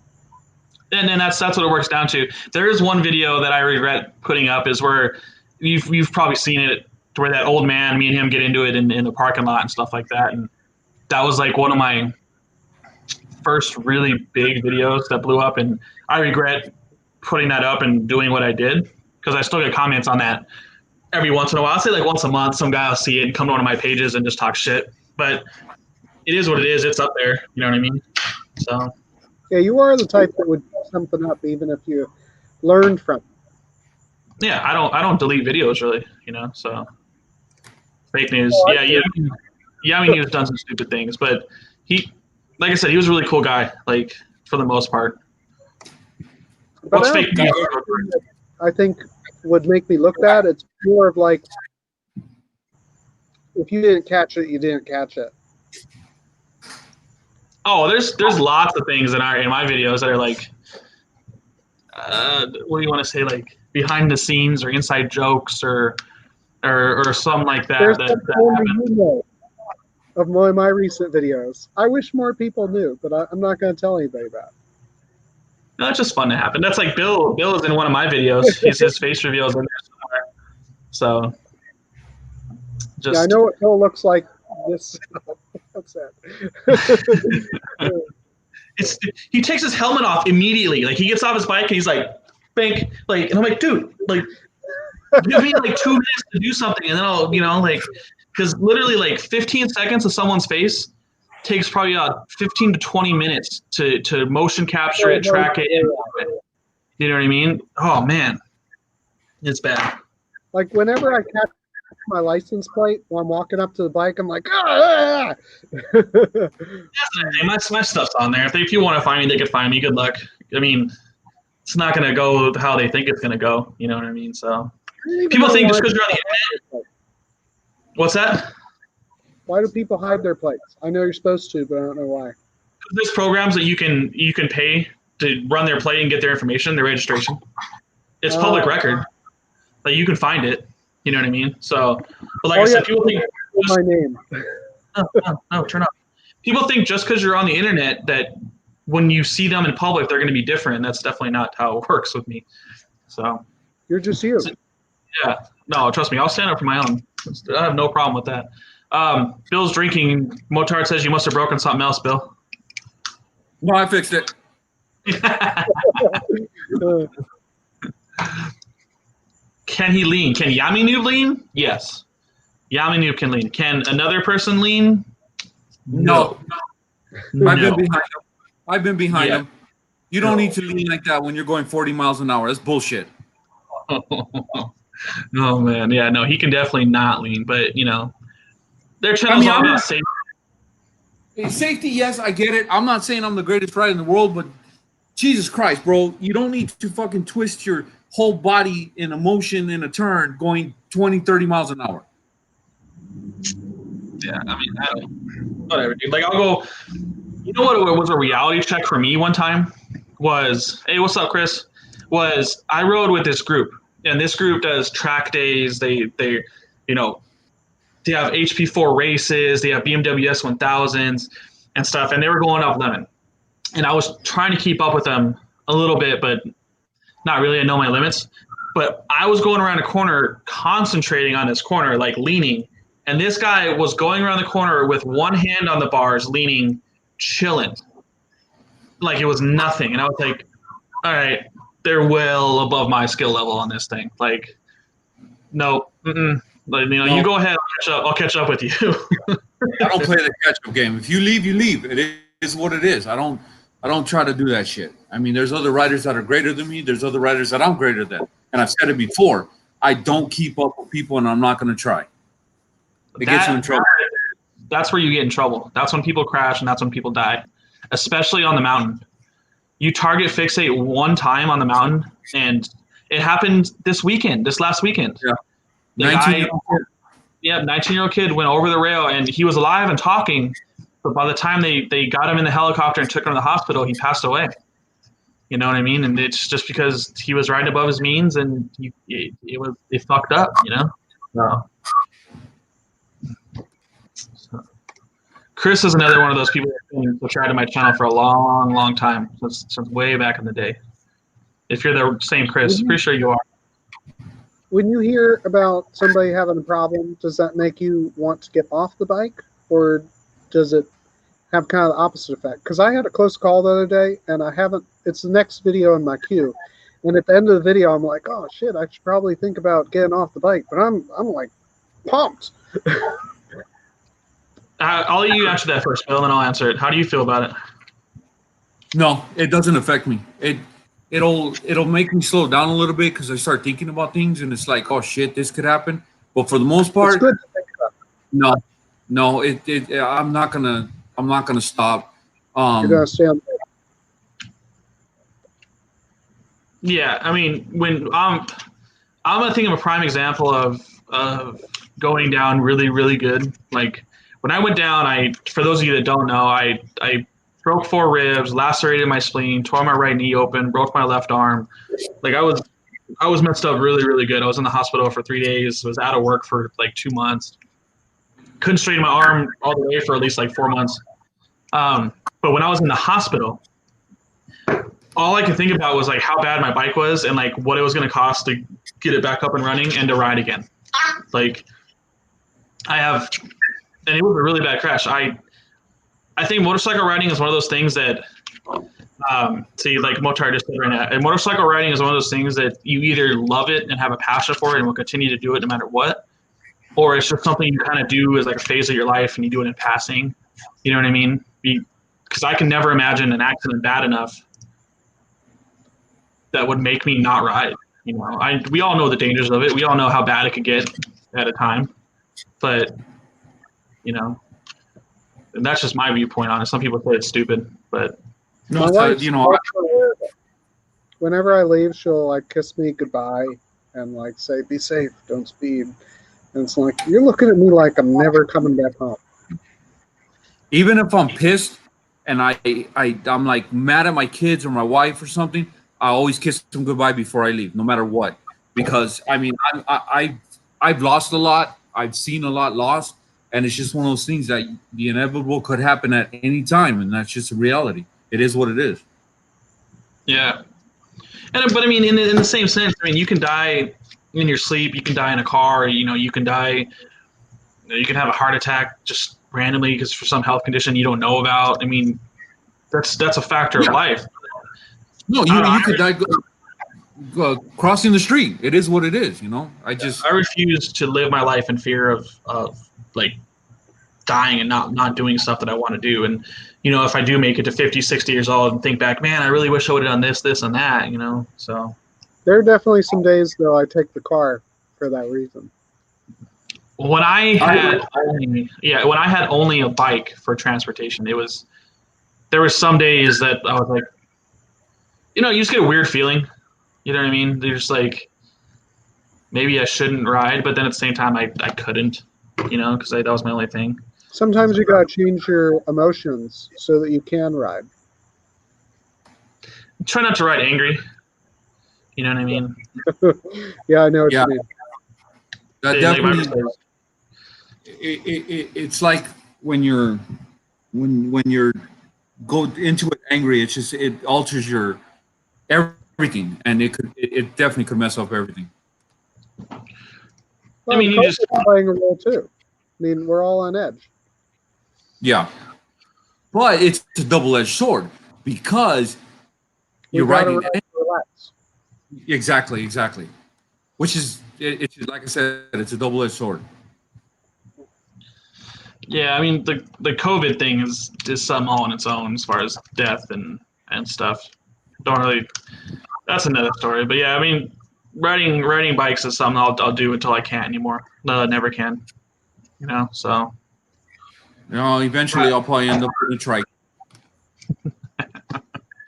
[SPEAKER 1] And that's what it works down to. There is one video that I regret putting up is where you've probably seen it, where that old man, me and him get into it in the parking lot and stuff like that. And that was like one of my first really big videos that blew up, and I regret putting that up and doing what I did, because I still get comments on that every once in a while. I'll say like once a month, some guy will see it and come to one of my pages and just talk shit. But it is what it is. It's up there. You know what I mean? So.
[SPEAKER 3] Yeah, you are the type that would put something up even if you learned from it.
[SPEAKER 1] Yeah, I don't delete videos really, so fake news. Yami News done some stupid things, but he, like I said, he was a really cool guy, like for the most part.
[SPEAKER 3] But
[SPEAKER 1] What's fake news?
[SPEAKER 3] I think would make me look bad. It's more of like, if you didn't catch it, you didn't catch it.
[SPEAKER 1] Oh, there's lots of things in my videos that are like, what do you want to say, like behind the scenes or inside jokes or something like that.
[SPEAKER 3] There's
[SPEAKER 1] that
[SPEAKER 3] something you know of my recent videos. I wish more people knew, but I'm not going to tell anybody about it.
[SPEAKER 1] No, it's just fun to happen. That's like Bill. Bill is in one of my videos. His face reveals in there somewhere. So, just
[SPEAKER 3] yeah, I know what Bill looks like. This. What's that?
[SPEAKER 1] He takes his helmet off immediately. Like he gets off his bike and he's like, "Bank!" Like, and I'm like, "Dude, like, give me like 2 minutes to do something, and then I'll, like, because literally like 15 seconds of someone's face takes probably 15 to 20 minutes to motion capture it, track it, you know what I mean? Oh man, it's bad.
[SPEAKER 3] Like whenever I catch my license plate while I'm walking up to the bike, I'm like, ah!
[SPEAKER 1] My stuff's on there. If you want to find me, they can find me. Good luck. I mean, it's not going to go how they think it's going to go. You know what I mean? So people think just because you're on the internet. What's that?
[SPEAKER 3] Why do people hide their plates? I know you're supposed to, but I don't know why.
[SPEAKER 1] There's programs that you can pay to run their plate and get their information, their registration. It's public record. Like you can find it. You know what I mean? So, but like I said, people think
[SPEAKER 3] my name.
[SPEAKER 1] No, turn off. People think just because you're on the internet that when you see them in public, they're going to be different. That's definitely not how it works with me. So
[SPEAKER 3] you're just you.
[SPEAKER 1] Yeah. No, trust me. I'll stand up for my own. I have no problem with that. Bill's drinking. Motard says you must have broken something else, Bill.
[SPEAKER 2] No, I fixed it.
[SPEAKER 1] Can he lean? Can Yami Noob lean? Yes. Yami Noob can lean. Can another person lean? No.
[SPEAKER 2] I've been behind him. You don't need to lean like that when you're going 40 miles an hour. That's bullshit.
[SPEAKER 1] Oh man, yeah, no, he can definitely not lean, but their channel's all about safety.
[SPEAKER 2] Safety, yes, I get it. I'm not saying I'm the greatest rider in the world, but Jesus Christ, bro, you don't need to fucking twist your whole body in a motion in a turn going 20, 30 miles an hour.
[SPEAKER 1] Yeah, I mean, whatever, dude. Like, I'll go. You know what was a reality check for me one time was, hey, what's up, Chris? Was I rode with this group, and this group does track days. They have HP4 races. They have BMW S1000s and stuff, and they were going up lemon. And I was trying to keep up with them a little bit, but not really. I know my limits. But I was going around a corner, concentrating on this corner, like leaning. And this guy was going around the corner with one hand on the bars, leaning, chilling. Like it was nothing. And I was like, all right, they're well above my skill level on this thing. Like, no, like, you go ahead. I'll catch up with you.
[SPEAKER 2] I don't play the catch-up game. If you leave, you leave. It is what it is. I don't try to do that shit. I mean, there's other riders that are greater than me. There's other riders that I'm greater than. And I've said it before. I don't keep up with people, and I'm not going to try. It gets you in trouble.
[SPEAKER 1] That's where you get in trouble. That's when people crash, and that's when people die, especially on the mountain. You target fixate one time on the mountain, and it happened this last weekend.
[SPEAKER 2] Yeah.
[SPEAKER 1] 19-year-old kid went over the rail, and he was alive and talking, but by the time they got him in the helicopter and took him to the hospital, he passed away. You know what I mean? And it's just because he was riding above his means, and it fucked up, So. Chris is another one of those people that have subscribed to my channel for a long, long time, since way back in the day. If you're the same Chris, pretty sure you are.
[SPEAKER 3] When you hear about somebody having a problem, does that make you want to get off the bike, or does it have kind of the opposite effect? Because I had a close call the other day, and I haven't. It's the next video in my queue, and at the end of the video, I'm like, oh shit, I should probably think about getting off the bike. But I'm like pumped.
[SPEAKER 1] I'll let you answer that first, Bill, and then I'll answer it. How do you feel about it?
[SPEAKER 2] No, it doesn't affect me. It'll make me slow down a little bit because I start thinking about things, and it's like, oh shit, this could happen. But for the most part,
[SPEAKER 3] It's good to think about.
[SPEAKER 2] no, I'm not gonna stop.
[SPEAKER 3] You're gonna stay on.
[SPEAKER 1] Yeah, I mean, when I'm I think I'm a prime example of going down really, really good. Like when I went down, for those of you that don't know, I broke 4 ribs, lacerated my spleen, tore my right knee open, broke my left arm. Like I was messed up really, really good. I was in the hospital for 3 days. Was out of work for like 2 months. Couldn't straighten my arm all the way for at least like 4 months. But when I was in the hospital, all I could think about was like how bad my bike was and like what it was going to cost to get it back up and running and to ride again. Like and it was a really bad crash. I think motorcycle riding is one of those things that, see, like Motar just said right now, and motorcycle riding is one of those things that you either love it and have a passion for it and will continue to do it no matter what, or it's just something you kind of do as like a phase of your life and you do it in passing. You know what I mean? Because I can never imagine an accident bad enough that would make me not ride. You know, we all know the dangers of it. We all know how bad it could get at a time, but you know, and that's just my viewpoint on it. Some people say it's stupid, but
[SPEAKER 2] No,
[SPEAKER 3] whenever I leave, she'll like kiss me goodbye and like say, "Be safe, don't speed." And it's like you're looking at me like I'm never coming back home.
[SPEAKER 2] even if I'm pissed and I'm like mad at my kids or my wife or something, I always kiss them goodbye before I leave, no matter what. Because I mean, I've lost a lot. I've seen a lot lost, and it's just one of those things that the inevitable could happen at any time, and that's just a reality. It is what it is.
[SPEAKER 1] yeah. But I mean, in the same sense, I mean, you can die in your sleep. You can die in a car. You know, you can die. You can have a heart attack just randomly because for some health condition you don't know about. I mean, that's a factor of life.
[SPEAKER 2] No, you could die crossing the street. It is what it is, you know. I
[SPEAKER 1] refuse to live my life in fear of like dying and not doing stuff that I want to do. And you know, if I do make it to 50, 60 years old and think back, man, I really wish I would have done this, and that, you know. So
[SPEAKER 3] There are definitely some days though I take the car for that reason.
[SPEAKER 1] when I had only a bike for transportation, there were some days that I was like, you know, you just get a weird feeling. You know what I mean? You're just like, maybe I shouldn't ride, but then at the same time, I couldn't, you know, because that was my only thing.
[SPEAKER 3] Sometimes you gotta change your emotions so that you can ride.
[SPEAKER 1] Try not to ride angry. You know what I mean?
[SPEAKER 3] Yeah, I know what you mean.
[SPEAKER 2] That definitely. It's like when you're go into it angry. It's just it alters your everything, and it definitely could mess up everything.
[SPEAKER 3] Well,
[SPEAKER 1] I mean, you just
[SPEAKER 3] playing a role too. I mean, we're all on edge.
[SPEAKER 2] Yeah, but it's a double-edged sword because you're riding.
[SPEAKER 3] Relax.
[SPEAKER 2] Exactly. Which is it's like I said, it's a double-edged sword.
[SPEAKER 1] Yeah, I mean the COVID thing is something all on its own as far as death and stuff. Don't really. That's another story. But yeah, I mean, riding bikes is something I'll do until I can't anymore. No, I never can. You know, so.
[SPEAKER 2] You know, eventually I'll probably end up with a trike.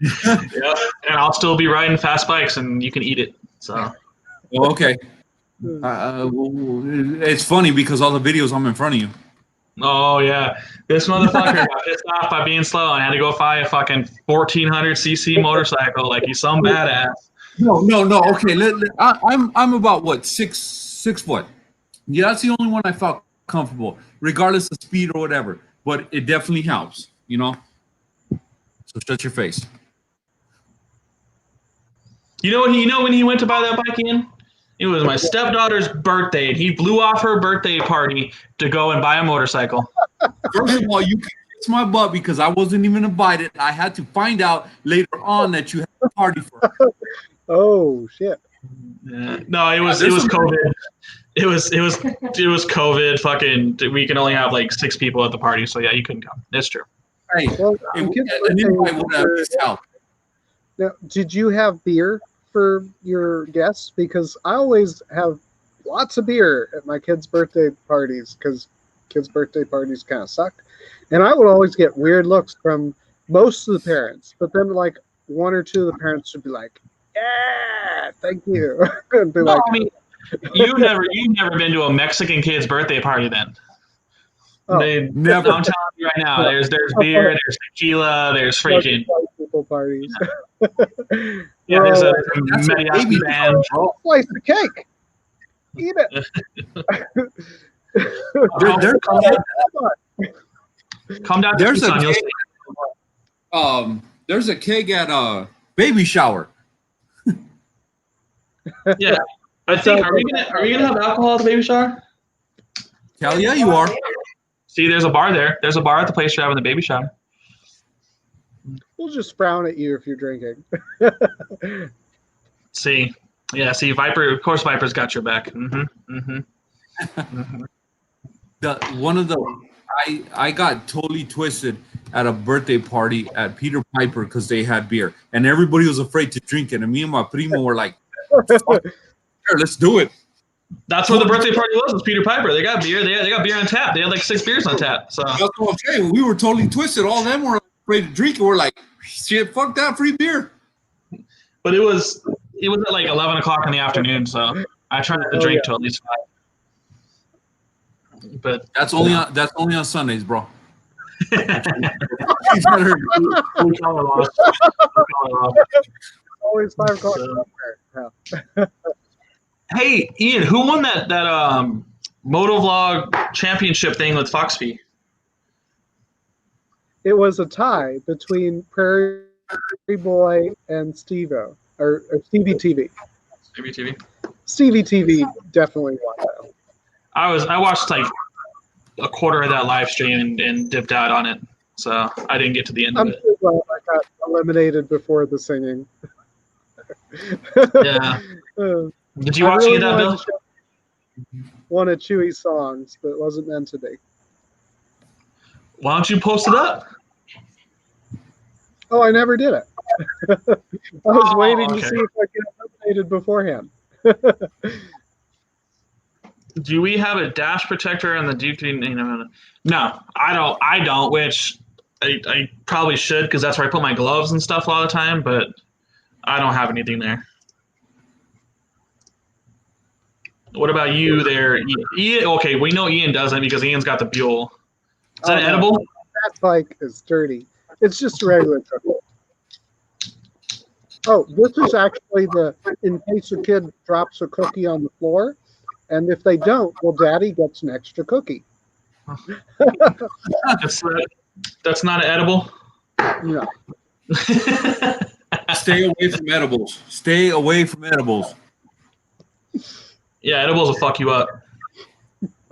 [SPEAKER 1] Yeah, and I'll still be riding fast bikes, and you can eat it. So.
[SPEAKER 2] Okay. It's funny because all the videos I'm in front of you.
[SPEAKER 1] Oh yeah, this motherfucker got pissed off by being slow and had to go buy a fucking 1400cc motorcycle like he's some badass.
[SPEAKER 2] No. Okay, I'm about what 6 foot. Yeah, that's the only one I felt comfortable, regardless of speed or whatever. But it definitely helps, you know. So shut your face.
[SPEAKER 1] You know what? You know when he went to buy that bike in? It was my stepdaughter's birthday, and he blew off her birthday party to go and buy a motorcycle.
[SPEAKER 2] First of all, you can kiss my butt because I wasn't even invited. I had to find out later on that you had a party for her.
[SPEAKER 3] Oh shit!
[SPEAKER 1] No, it was COVID. It was COVID. Fucking, we can only have like 6 people at the party, so yeah, you couldn't come. That's true.
[SPEAKER 2] Hey,
[SPEAKER 3] Well,
[SPEAKER 2] an invite would have just helped.
[SPEAKER 3] now, did you have beer for your guests? Because I always have lots of beer at my kids' birthday parties because kids' birthday parties kind of suck, and I would always get weird looks from most of the parents. But then, like 1 or 2 of the parents would be like, "Yeah, thank you," and be
[SPEAKER 1] No,
[SPEAKER 3] like,
[SPEAKER 1] I mean, you've never been to a Mexican kid's birthday party then.
[SPEAKER 3] Oh,
[SPEAKER 2] never.
[SPEAKER 1] I'm telling you right now, there's beer, there's tequila, there's freaking
[SPEAKER 3] people parties.
[SPEAKER 1] yeah, there's a
[SPEAKER 2] That's a
[SPEAKER 1] mariachi
[SPEAKER 2] baby
[SPEAKER 1] band.
[SPEAKER 3] Slice the cake. Eat it.
[SPEAKER 1] Come down to
[SPEAKER 2] There's a
[SPEAKER 1] Tucson, you'll
[SPEAKER 2] cake.
[SPEAKER 1] see.
[SPEAKER 2] There's a keg at a baby shower.
[SPEAKER 1] Yeah, I think are we gonna have alcohol at the baby shower?
[SPEAKER 2] Hell yeah, you are.
[SPEAKER 1] See, there's a bar there. There's a bar at the place you're having the baby shower.
[SPEAKER 3] We'll just frown at you if you're drinking.
[SPEAKER 1] See, yeah, see, Viper. Of course, Viper's got your back.
[SPEAKER 2] I got totally twisted at a birthday party at Peter Piper because they had beer and everybody was afraid to drink it. And me and my primo were like, "Sure, let's do it."
[SPEAKER 1] That's where the birthday party was Peter Piper. They got beer. They got beer on tap. They had like 6 beers on tap. So
[SPEAKER 2] That's what I'm saying. We were totally twisted. All of them were afraid to drink it. We're like, "Shit, fuck that free beer."
[SPEAKER 1] but it was at like 11 o'clock in the afternoon. So I tried not to drink till at least 5. But
[SPEAKER 2] That's only on Sundays, bro.
[SPEAKER 3] Always 5 o'clock. Yeah.
[SPEAKER 1] Hey, Ian, who won that motovlog championship thing with Foxby?
[SPEAKER 3] It was a tie between Prairie Boy and Steve-O, or Stevie TV.
[SPEAKER 1] Stevie TV.
[SPEAKER 3] Stevie TV definitely won that.
[SPEAKER 1] I watched like a quarter of that live stream and dipped out on it, so I didn't get to the end of
[SPEAKER 3] I'm
[SPEAKER 1] it.
[SPEAKER 3] so glad I got eliminated before the singing.
[SPEAKER 1] Yeah. Did you watch any of that, Bill?
[SPEAKER 3] One of Chewy's songs, but it wasn't meant to be.
[SPEAKER 1] Why don't you post it up?
[SPEAKER 3] Oh, I never did it. I was waiting to
[SPEAKER 1] okay.
[SPEAKER 3] see if I get eliminated beforehand.
[SPEAKER 1] Do we have a dash protector on the Duke? No, I don't. Which I probably should because that's where I put my gloves and stuff a lot of the time. But I don't have anything there. What about you there, Ian? Okay, we know Ian doesn't because Ian's got the Buell. Is that edible?
[SPEAKER 3] That bike is dirty. It's just a regular cookie. Oh, this is actually in case a kid drops a cookie on the floor, and if they don't, well, Daddy gets an extra cookie.
[SPEAKER 1] That's not edible?
[SPEAKER 3] No.
[SPEAKER 2] Stay away from edibles. Stay away from edibles.
[SPEAKER 1] Yeah, edibles will fuck you up.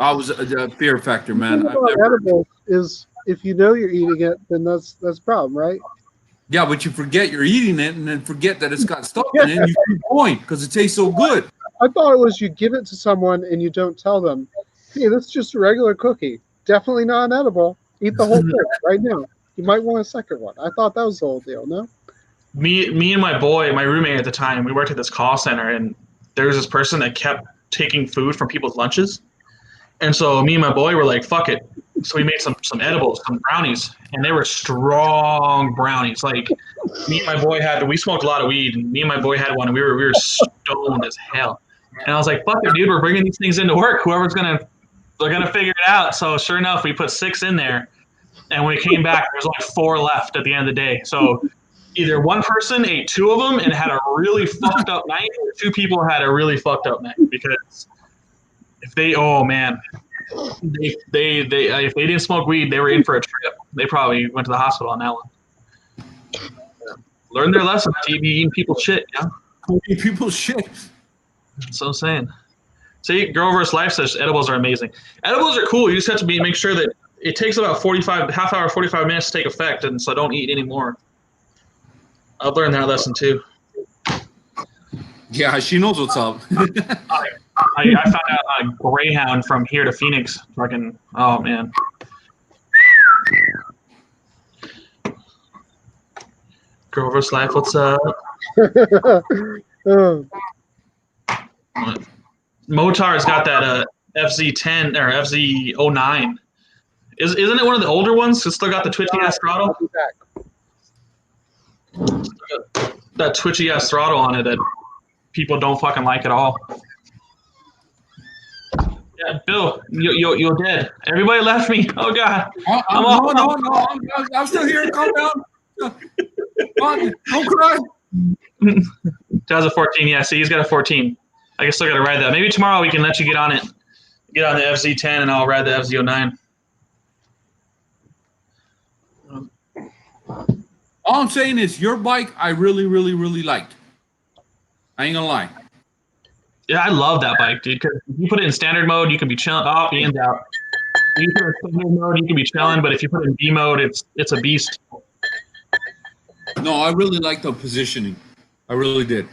[SPEAKER 2] I was a fear factor, man.
[SPEAKER 3] The thing about edibles is if you know you're eating it, then that's a problem, right?
[SPEAKER 2] Yeah, but you forget you're eating it and then forget that it's got stuff in it and you keep going because it tastes so good.
[SPEAKER 3] I thought it was you give it to someone and you don't tell them, hey, that's just a regular cookie. Definitely not an edible. Eat the whole thing right now. You might want a second one. I thought that was the whole deal, no?
[SPEAKER 1] Me and my roommate at the time, we worked at this call center, and there was this person that kept taking food from people's lunches. And so me and my boy were like, fuck it. So we made some edibles, some brownies, and they were strong brownies. Like me and my boy we smoked a lot of weed, and me and my boy had one, and we were stoned as hell. And I was like, fuck it, dude, we're bringing these things into work. They're gonna figure it out. So sure enough, we put 6 in there, and when we came back, there was only 4 left at the end of the day. So either one person ate 2 of them and had a really fucked up night, or 2 people had a really fucked up night because if they didn't smoke weed, they were in for a trip. They probably went to the hospital on that one. Learn their lesson. You be eating people's shit, yeah.
[SPEAKER 2] People shit.
[SPEAKER 1] So I'm saying. See, Girl vs. Life says edibles are amazing. Edibles are cool. You just have to make sure that it takes about 45 minutes to take effect, and so don't eat anymore. I've learned that lesson too.
[SPEAKER 2] Yeah, she knows what's up.
[SPEAKER 1] I found out a Greyhound from here to Phoenix. Fucking, oh man. Girl vs. Life, what's up? Motar's got that FZ10 or FZ09. Isn't it one of the older ones? It's still got the twitchy ass throttle. That twitchy ass throttle on it that people don't fucking like at all. Yeah, Bill, you're dead. Everybody left me. Oh God.
[SPEAKER 2] I'm still here. Calm down. Don't cry.
[SPEAKER 1] 2014. Yeah, see, he's got a 14. I guess still got to ride that. Maybe tomorrow we can let you get on it. Get on the FZ10 and I'll ride the FZ09.
[SPEAKER 2] All I'm saying is your bike I really, really, really liked. I ain't gonna lie.
[SPEAKER 1] Yeah, I love that bike, dude. Because if you put it in standard mode, you can be chilling. Oh, hands out. If you put it in standard mode, you can be chilling. But if you put it in B mode, it's a beast.
[SPEAKER 2] No, I really liked the positioning. I really did.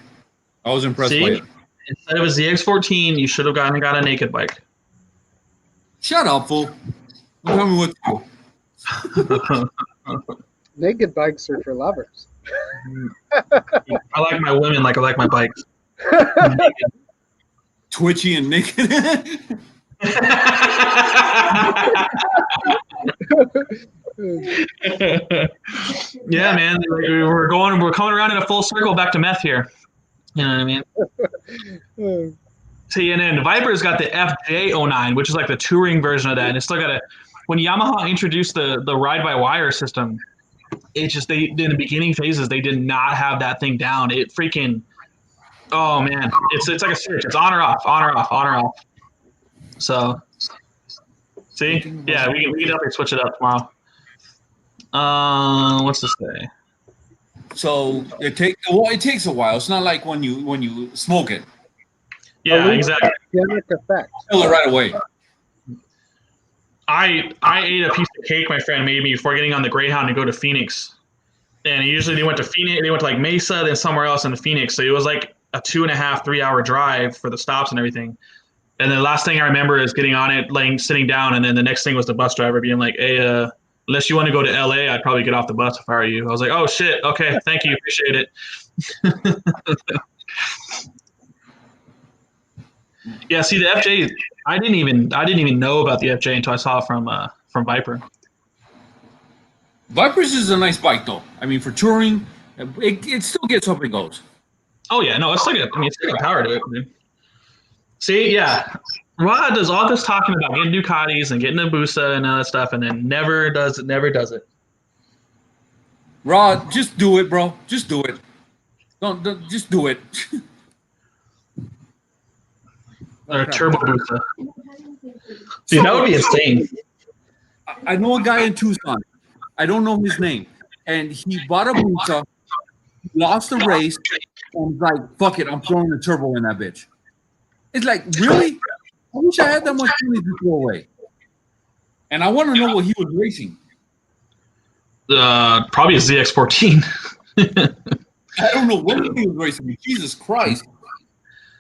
[SPEAKER 2] I was impressed by it.
[SPEAKER 1] Instead of a ZX14, you should have got a naked bike.
[SPEAKER 2] Shut up, fool. Don't tell me what to do.
[SPEAKER 3] Naked bikes are for lovers.
[SPEAKER 1] I like my women like I like my bikes.
[SPEAKER 2] Twitchy and naked.
[SPEAKER 1] Yeah, man. We're coming around in a full circle back to meth here. You know what I mean? See, and then Viper's got the FJ09, which is like the touring version of that, and it's still got a. When Yamaha introduced the ride-by-wire system, it just in the beginning phases they did not have that thing down. It freaking, oh man, it's like a switch. It's on or off, on or off, on or off. So, see, yeah, we can definitely switch it up tomorrow. What's this say?
[SPEAKER 2] So it takes a while. It's not like when you smoke it.
[SPEAKER 1] Yeah, exactly.
[SPEAKER 3] Effect.
[SPEAKER 2] Feel it right away.
[SPEAKER 1] I ate a piece of cake my friend made me before getting on the Greyhound to go to Phoenix. And usually they went to Phoenix, they went to like Mesa, then somewhere else in Phoenix. So it was like a 2.5-3 hour drive for the stops and everything. And the last thing I remember is getting on it, sitting down, and then the next thing was the bus driver being like, "Hey, unless you want to go to LA, I'd probably get off the bus if I were you." I was like, "Oh shit, okay, thank you, appreciate it." Yeah, see the FJ, I didn't even know about the FJ until I saw it from Viper.
[SPEAKER 2] Vipers is a nice bike though. I mean, for touring, it still gets up and goes.
[SPEAKER 1] Oh yeah, no, it's still got power to it, dude. See, yeah, Rod does all this talking about getting Ducatis and getting a Busa and all that stuff, and then never does it.
[SPEAKER 2] Rod, just do it, bro. Just do it. Don't just do it.
[SPEAKER 1] Or a turbo Busa. See, that would be insane.
[SPEAKER 2] I know a guy in Tucson. I don't know his name. And he bought a Busa, lost a race, and was like, fuck it, I'm throwing a turbo in that bitch. It's like, really? I wish I had that much money to throw away. And I want to know what he was racing.
[SPEAKER 1] Probably a ZX14.
[SPEAKER 2] I don't know what he was racing. Jesus Christ.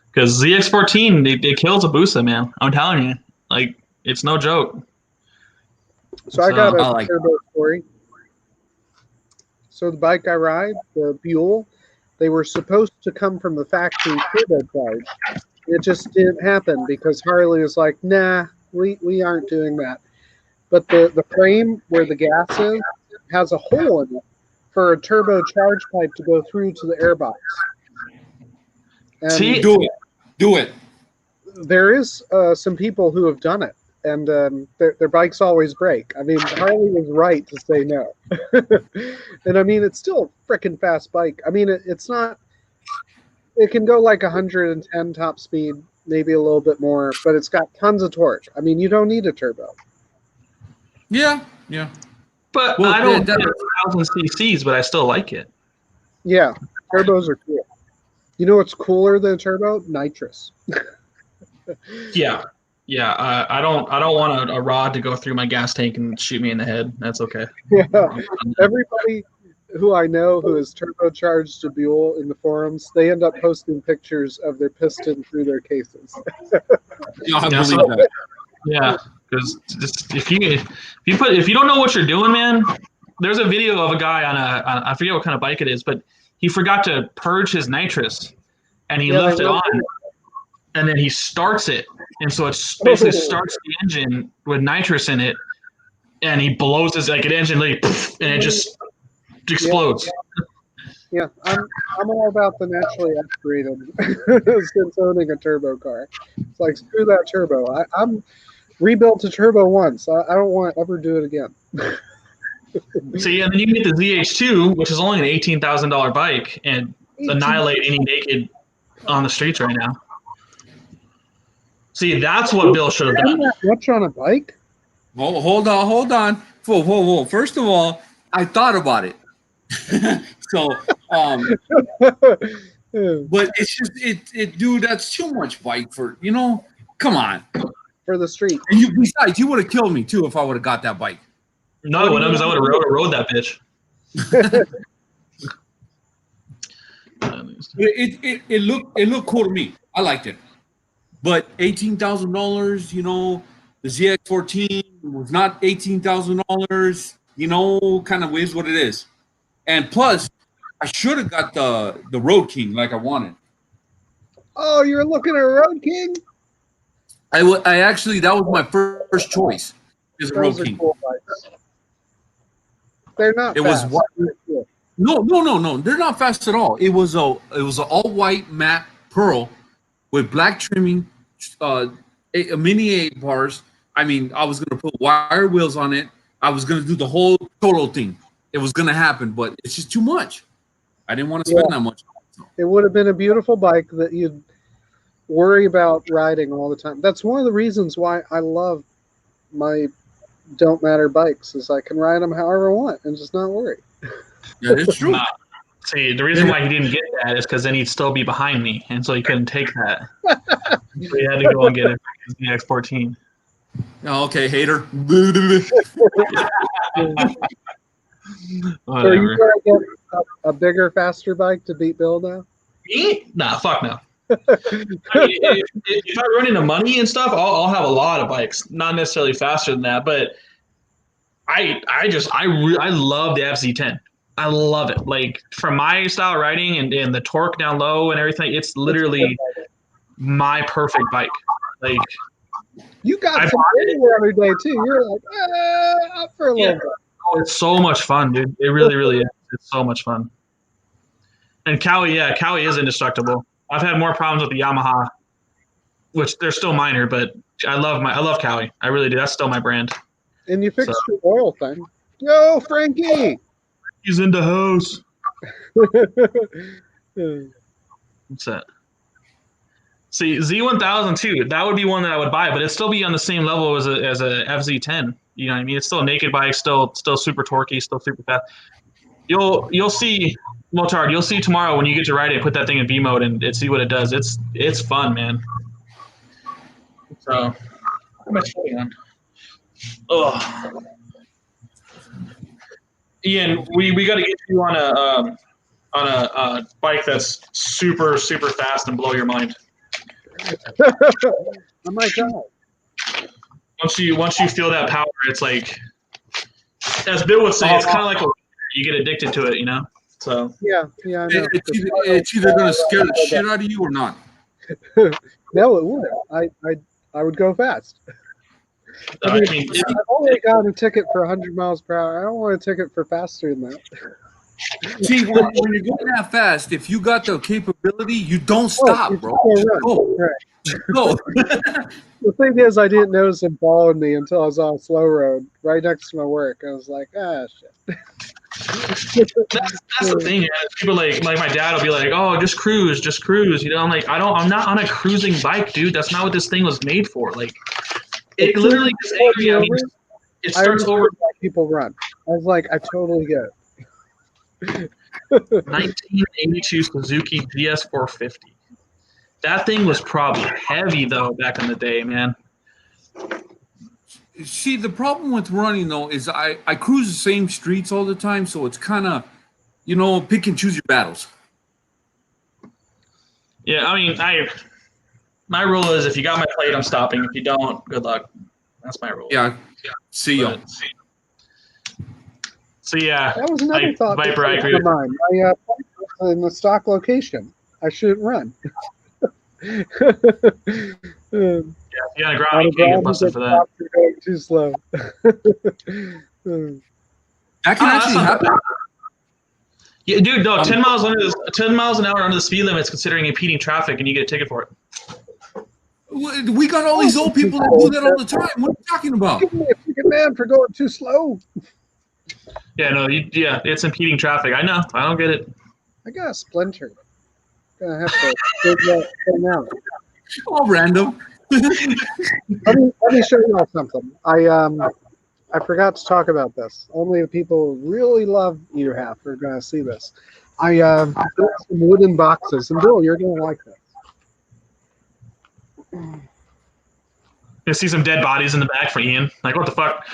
[SPEAKER 1] Because ZX14, it kills a Busa, man. I'm telling you. Like, it's no joke.
[SPEAKER 3] So I got a turbo story. So the bike I ride, the Buell, they were supposed to come from the factory turbocharged. It just didn't happen because Harley was like, nah, we aren't doing that. But the frame where the gas is has a hole in it for a turbocharged pipe to go through to the airbox. And
[SPEAKER 1] see,
[SPEAKER 2] do it.
[SPEAKER 3] There is some people who have done it, and their bikes always break. I mean, Harley was right to say no. And I mean, it's still a freaking fast bike. I mean, it's not. It can go like 110 top speed, maybe a little bit more, but it's got tons of torque. I mean, you don't need a turbo.
[SPEAKER 2] Yeah.
[SPEAKER 1] But I don't get 1,000 cc's, but I still like it.
[SPEAKER 3] Yeah, turbos are cool. You know what's cooler than a turbo? Nitrous.
[SPEAKER 1] Yeah. Yeah, I don't want a rod to go through my gas tank and shoot me in the head. That's okay.
[SPEAKER 3] Yeah, everybody who I know who has turbocharged a Buell in the forums, they end up posting pictures of their piston through their cases.
[SPEAKER 2] Yeah, I
[SPEAKER 1] Yeah,
[SPEAKER 2] believe
[SPEAKER 1] so-
[SPEAKER 2] that.
[SPEAKER 1] Yeah, because if you don't know what you're doing, man, there's a video of a guy on I forget what kind of bike it is, but he forgot to purge his nitrous, and he
[SPEAKER 3] Yeah,
[SPEAKER 1] left
[SPEAKER 3] they
[SPEAKER 1] it
[SPEAKER 3] were-
[SPEAKER 1] on, and then he starts it, and so it basically starts the engine with nitrous in it, and he blows his like an engine like, and it just explodes.
[SPEAKER 3] Yeah, I'm all about the naturally aspirated since owning a turbo car. It's like screw that turbo. I'm rebuilt a turbo once. I don't want to ever do it again.
[SPEAKER 1] See, and then you can get the ZH2, which is only an $18,000 bike, and annihilate any naked on the streets right now. See, that's what Bill should have
[SPEAKER 3] Isn't
[SPEAKER 1] done.
[SPEAKER 3] that much on a bike?
[SPEAKER 2] Hold on. Whoa. First of all, I thought about it. So, but it's just dude, that's too much bike for come on.
[SPEAKER 3] For the street.
[SPEAKER 2] And besides, you would have killed me too if I would have got that bike.
[SPEAKER 1] No, because I would have rode that bitch.
[SPEAKER 2] It looked cool to me. I liked it. But $18,000, the ZX14 was not $18,000. Kind of is what it is. And plus, I should have got the Road King like I wanted.
[SPEAKER 3] Oh, you're looking at Road King?
[SPEAKER 2] I actually that was my first choice. Is a Road
[SPEAKER 3] Those are
[SPEAKER 2] King.
[SPEAKER 3] cool bikes. They're not
[SPEAKER 2] It was
[SPEAKER 3] fast.
[SPEAKER 2] what?
[SPEAKER 3] They're cool.
[SPEAKER 2] No. They're not fast at all. It was an all white matte pearl with black trimming, a mini 8 bars. I mean, I was gonna put wire wheels on it. I was gonna do the whole total thing. It was gonna happen, but it's just too much. I didn't want to spend that much.
[SPEAKER 3] It would have been a beautiful bike that you'd worry about riding all the time. That's one of the reasons why I love my don't matter bikes, is I can ride them however I want and just not worry.
[SPEAKER 2] Yeah, it's true.
[SPEAKER 1] See, the reason why he didn't get that is because then he'd still be behind me, and so he couldn't take that. So he had to go and get it for his ZX14.
[SPEAKER 2] Oh, okay, hater.
[SPEAKER 3] So are you going to get a bigger, faster bike to beat Bill now?
[SPEAKER 1] Me? Nah, fuck no. I mean, if I run into money and stuff, I'll have a lot of bikes. Not necessarily faster than that, but I love the FZ10. I love it. Like for my style riding and the torque down low and everything, it's literally my perfect bike. Like
[SPEAKER 3] you got some the other day too. You're like, up for a little bit.
[SPEAKER 1] Oh, it's so much fun, dude. It really, really is. It's so much fun. And Cowie is indestructible. I've had more problems with the Yamaha, which they're still minor, but I love Cowie. I really do. That's still my brand.
[SPEAKER 3] And you fixed your oil thing. Yo, Frankie!
[SPEAKER 1] He's in the house. What's that? See, Z1000 too. That would be one that I would buy, but it'd still be on the same level as a FZ10. You know what I mean? It's still a naked bike, still super torquey, still super fast. You'll see, Motard. You'll see tomorrow when you get to ride it. Put that thing in V mode and see what it does. It's fun, man. So, how am I showing on? Oh, Ian, we got to get you on a bike that's super fast and blow your mind.
[SPEAKER 3] I might die.
[SPEAKER 1] Once you feel that power, it's like, as Bill would say, it's kind of like you get addicted to it, you know. So
[SPEAKER 3] yeah, I know.
[SPEAKER 2] It's either gonna scare the shit out of you or not.
[SPEAKER 3] No, it would. I would go fast.
[SPEAKER 1] I mean,
[SPEAKER 3] I've only got a ticket for 100 miles per hour. I don't want a ticket for faster than that.
[SPEAKER 2] See, when you're going that fast, if you got the capability, you don't stop, bro.
[SPEAKER 3] Go. Right.
[SPEAKER 2] Go.
[SPEAKER 3] The thing is, I didn't notice him following me until I was on a slow road right next to my work. I was like, shit.
[SPEAKER 1] that's the thing, man. People like my dad will be like, "Oh, just cruise." You know, I'm like, I'm not on a cruising bike, dude. That's not what this thing was made for. Like, it literally just angry at me. It starts over.
[SPEAKER 3] People run. I was like, I totally get it.
[SPEAKER 1] 1982 Suzuki GS450. That thing was probably heavy though back in the day, man.
[SPEAKER 2] See, the problem with running though is I cruise the same streets all the time, so it's kind of, pick and choose your battles.
[SPEAKER 1] Yeah, I mean, my rule is if you got my plate, I'm stopping. If you don't, good luck. That's my rule.
[SPEAKER 2] Yeah. See you.
[SPEAKER 1] So yeah,
[SPEAKER 3] That was another thought.
[SPEAKER 1] Viper, I agree with
[SPEAKER 3] mine. I in the stock location. I shouldn't run.
[SPEAKER 1] Yeah, if you're on the ground, you can't get busted for that.
[SPEAKER 3] You're going too slow.
[SPEAKER 2] That can actually happen.
[SPEAKER 1] Yeah, dude, no, 10 miles an hour under the speed limit is considering impeding traffic, and you get a ticket for it.
[SPEAKER 2] We got all these old people that do that all the time. What are you talking about?
[SPEAKER 3] Give me a ticket, man, for going too slow.
[SPEAKER 1] Yeah, no, it's impeding traffic. I know. I don't get it.
[SPEAKER 3] I got a splinter. Gonna have to figure that thing out.
[SPEAKER 2] All random.
[SPEAKER 3] Let me show you all something. I forgot to talk about this. Only the people who really love Heff are gonna see this. I built some wooden boxes, and Bill, you're gonna like this.
[SPEAKER 1] You see some dead bodies in the back for Ian. Like, what the fuck?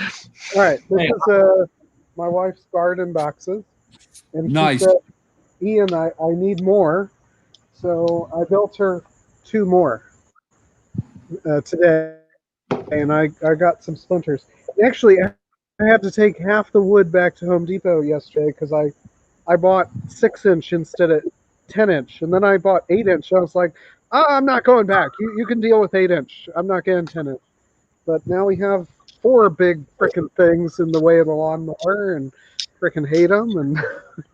[SPEAKER 3] All right, this is my wife's garden boxes, and
[SPEAKER 2] nice.
[SPEAKER 3] She said, Ian, I need more, so I built her 2 more today, and I got some splinters. Actually, I had to take half the wood back to Home Depot yesterday because I bought 6-inch instead of 10-inch, and then I bought 8-inch. I was like, I'm not going back. You can deal with 8-inch. I'm not getting 10-inch. But now we have 4 big freaking things in the way of the lawnmower, and freaking hate them. And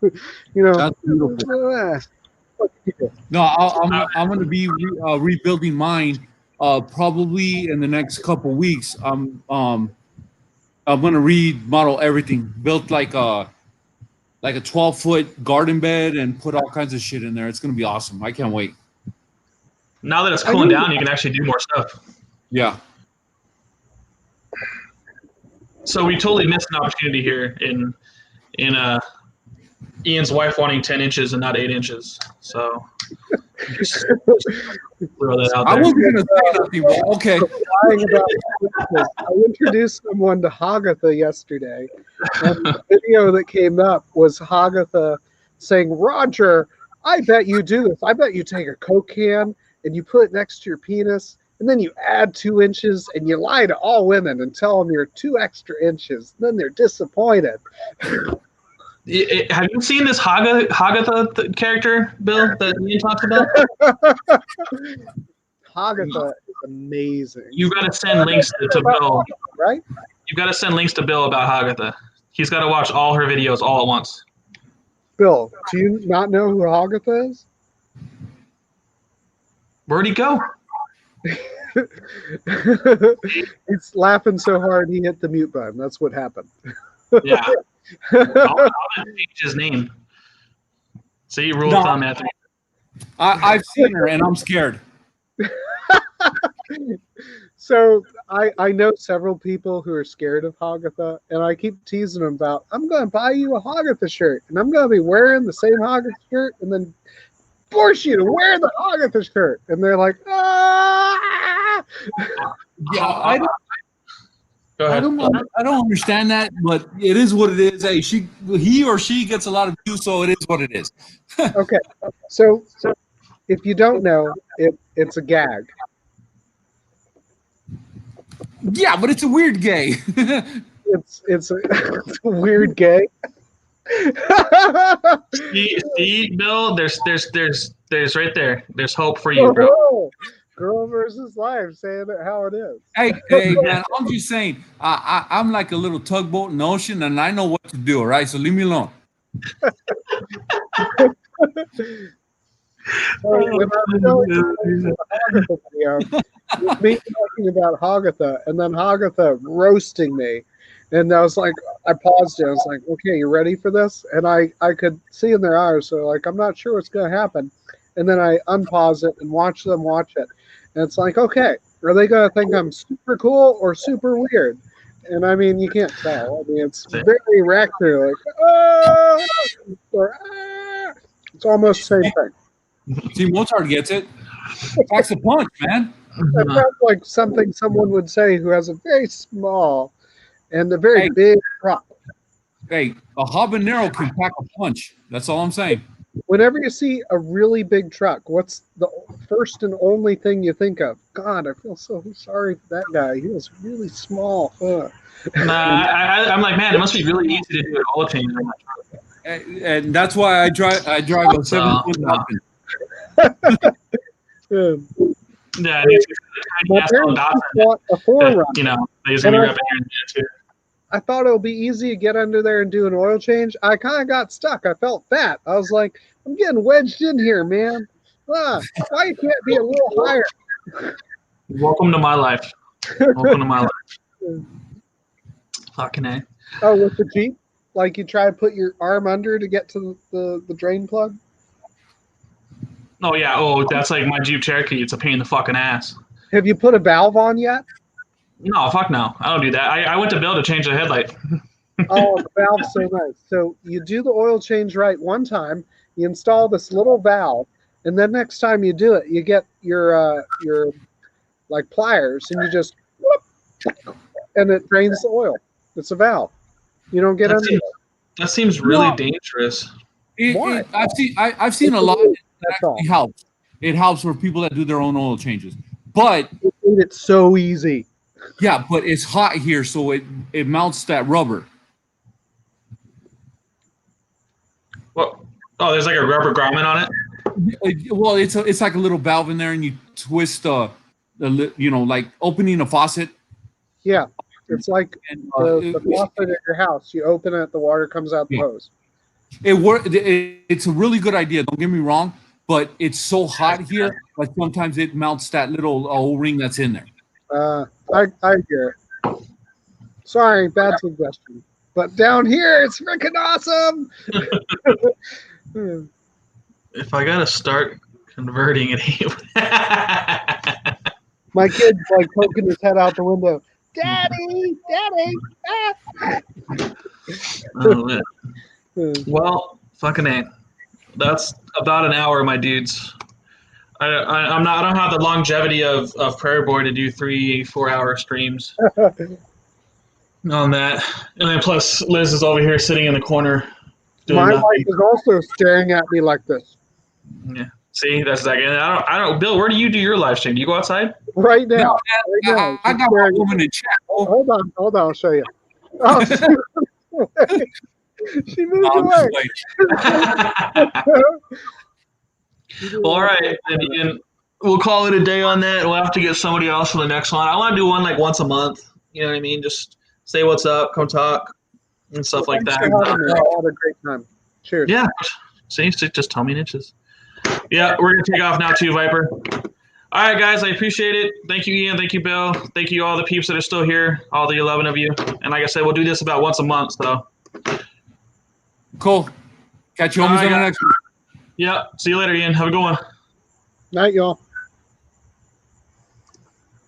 [SPEAKER 2] That's beautiful. No, I'm going to be rebuilding mine probably in the next couple weeks. I'm going to remodel everything. Built like a 12-foot garden bed and put all kinds of shit in there. It's going to be awesome. I can't wait.
[SPEAKER 1] Now that it's cooling down, you can actually do more stuff.
[SPEAKER 2] Yeah.
[SPEAKER 1] So we totally missed an opportunity here in Ian's wife wanting 10 inches and not 8 inches. So just throw that out there.
[SPEAKER 2] I wasn't going to say nothing, but okay.
[SPEAKER 3] I introduced someone to Hagatha yesterday, and the video that came up was Hagatha saying, Roger, I bet you do this. I bet you take a Coke can and you put it next to your penis, and then you add 2 inches, and you lie to all women and tell them you're 2 extra inches. Then they're disappointed.
[SPEAKER 1] Have you seen this Hagatha character, Bill, that Ian talked about?
[SPEAKER 3] Hagatha is amazing.
[SPEAKER 1] You got to send links to Bill.
[SPEAKER 3] Right?
[SPEAKER 1] You got to send links to Bill about Hagatha. He's got to watch all her videos all at once.
[SPEAKER 3] Bill, do you not know who Hagatha is?
[SPEAKER 1] Where'd he go?
[SPEAKER 3] He's laughing so hard he hit the mute button. That's what happened.
[SPEAKER 1] Yeah. I'll change his name. See, rule of thumb, Anthony.
[SPEAKER 2] I've seen her and I'm scared.
[SPEAKER 3] So I know several people who are scared of Hagatha, and I keep teasing them about, I'm going to buy you a Hagatha shirt, and I'm going to be wearing the same Hagatha shirt, and then force you to wear the Hagatha shirt. And they're like, ah!
[SPEAKER 2] Yeah, I don't understand that, but it is what it is. Hey, he or she gets a lot of views, so it is what it is.
[SPEAKER 3] Okay, so if you don't know, it's a gag.
[SPEAKER 2] Yeah, but it's a weird gay.
[SPEAKER 3] it's a weird gay.
[SPEAKER 1] See, Bill, there's right there. There's hope for you, bro.
[SPEAKER 3] Girl versus life, saying it how it is.
[SPEAKER 2] Hey, man, I'm just saying, I'm like a little tugboat in the ocean, and I know what to do, all right? So leave me alone.
[SPEAKER 3] When I was telling you the Hagatha video, it was me talking about Hagatha, and then Hagatha roasting me. And I was like, I paused it. I was like, okay, you ready for this? And I could see in their eyes, so like, I'm not sure what's going to happen. And then I unpause it and watch them watch it. And it's like, okay, are they going to think I'm super cool or super weird? And I mean, you can't tell. I mean, it's very reactive, like, oh, or ah. It's almost the same thing.
[SPEAKER 2] See, Mozart gets it. Packs a punch, man.
[SPEAKER 3] That sounds like something someone would say who has a very small and a very big truck.
[SPEAKER 2] Hey, a habanero can pack a punch. That's all I'm saying.
[SPEAKER 3] Whenever you see a really big truck, what's the first and only thing you think of? God, I feel so sorry for that guy. He was really small.
[SPEAKER 1] I'm like, man, it must be really easy to do an oil change on my truck.
[SPEAKER 2] And that's why I drive a 7-1
[SPEAKER 1] Yeah, and it's a tiny ass little Datsun.
[SPEAKER 3] A Forerunner.
[SPEAKER 1] You know, they just gonna wrap it here and there too.
[SPEAKER 3] I thought it would be easy to get under there and do an oil change. I kind of got stuck. I felt fat. I was like, I'm getting wedged in here, man. Why you can't be a little higher?
[SPEAKER 1] Welcome to my life. Welcome to my life. Fucking A.
[SPEAKER 3] Oh, with the Jeep? Like you try to put your arm under to get to the drain plug?
[SPEAKER 1] Oh, yeah. Oh, that's like my Jeep Cherokee. It's a pain in the fucking ass.
[SPEAKER 3] Have you put a valve on yet?
[SPEAKER 1] No, fuck no. I don't do that. I went to Bill to change the headlight.
[SPEAKER 3] Oh, the valve's so nice. So you do the oil change right one time, you install this little valve, and then next time you do it, you get your like pliers, and you just whoop, and it drains the oil. It's a valve. You don't get under it.
[SPEAKER 1] That seems really dangerous.
[SPEAKER 3] Why?
[SPEAKER 2] I've seen a lot. That actually helps. It helps for people that do their own oil changes. But
[SPEAKER 3] it made it so easy.
[SPEAKER 2] Yeah, but it's hot here, so it mounts that rubber.
[SPEAKER 1] What? Oh, there's like a rubber grommet on
[SPEAKER 2] it. Well, it's like a little valve in there, and you twist the like opening a faucet.
[SPEAKER 3] Yeah, it's like the faucet at your house. You open it, the water comes out the hose.
[SPEAKER 2] It's a really good idea. Don't get me wrong, but it's so hot here, like sometimes it mounts that little O-ring that's in there.
[SPEAKER 3] I hear it. Sorry, bad suggestion. But down here, it's freaking awesome.
[SPEAKER 1] If I gotta start converting it,
[SPEAKER 3] my kid's like poking his head out the window. Daddy, ah.
[SPEAKER 1] Oh, well, fucking A. That's about an hour, my dudes. I don't have the longevity of Prairie Boy to do 3-4 hour streams on that. And then plus Liz is over here sitting in the corner doing
[SPEAKER 3] my
[SPEAKER 1] nothing.
[SPEAKER 3] wife is also staring at me like this.
[SPEAKER 1] Yeah. See, that's like I don't Bill, where do you do your live stream? Do you go outside?
[SPEAKER 3] Right now.
[SPEAKER 2] No,
[SPEAKER 3] right now.
[SPEAKER 2] I got a woman in chat.
[SPEAKER 3] Hold on, I'll show you. Oh, she moved away.
[SPEAKER 1] Well, all right, and we'll call it a day on that. We'll have to get somebody else for the next one. I want to do one like once a month. You know what I mean? Just say what's up, come talk, and stuff like that.
[SPEAKER 3] I had a great time. Cheers.
[SPEAKER 1] Yeah. See, just tell me in inches. Yeah, we're gonna take off now too, Viper. All right, guys, I appreciate it. Thank you, Ian. Thank you, Bill. Thank you, all the peeps that are still here, all the 11 of you. And like I said, we'll do this about once a month. So
[SPEAKER 2] cool. Catch you homies on the next one.
[SPEAKER 1] Yeah. See you later, Ian. Have a good one.
[SPEAKER 3] Night, y'all.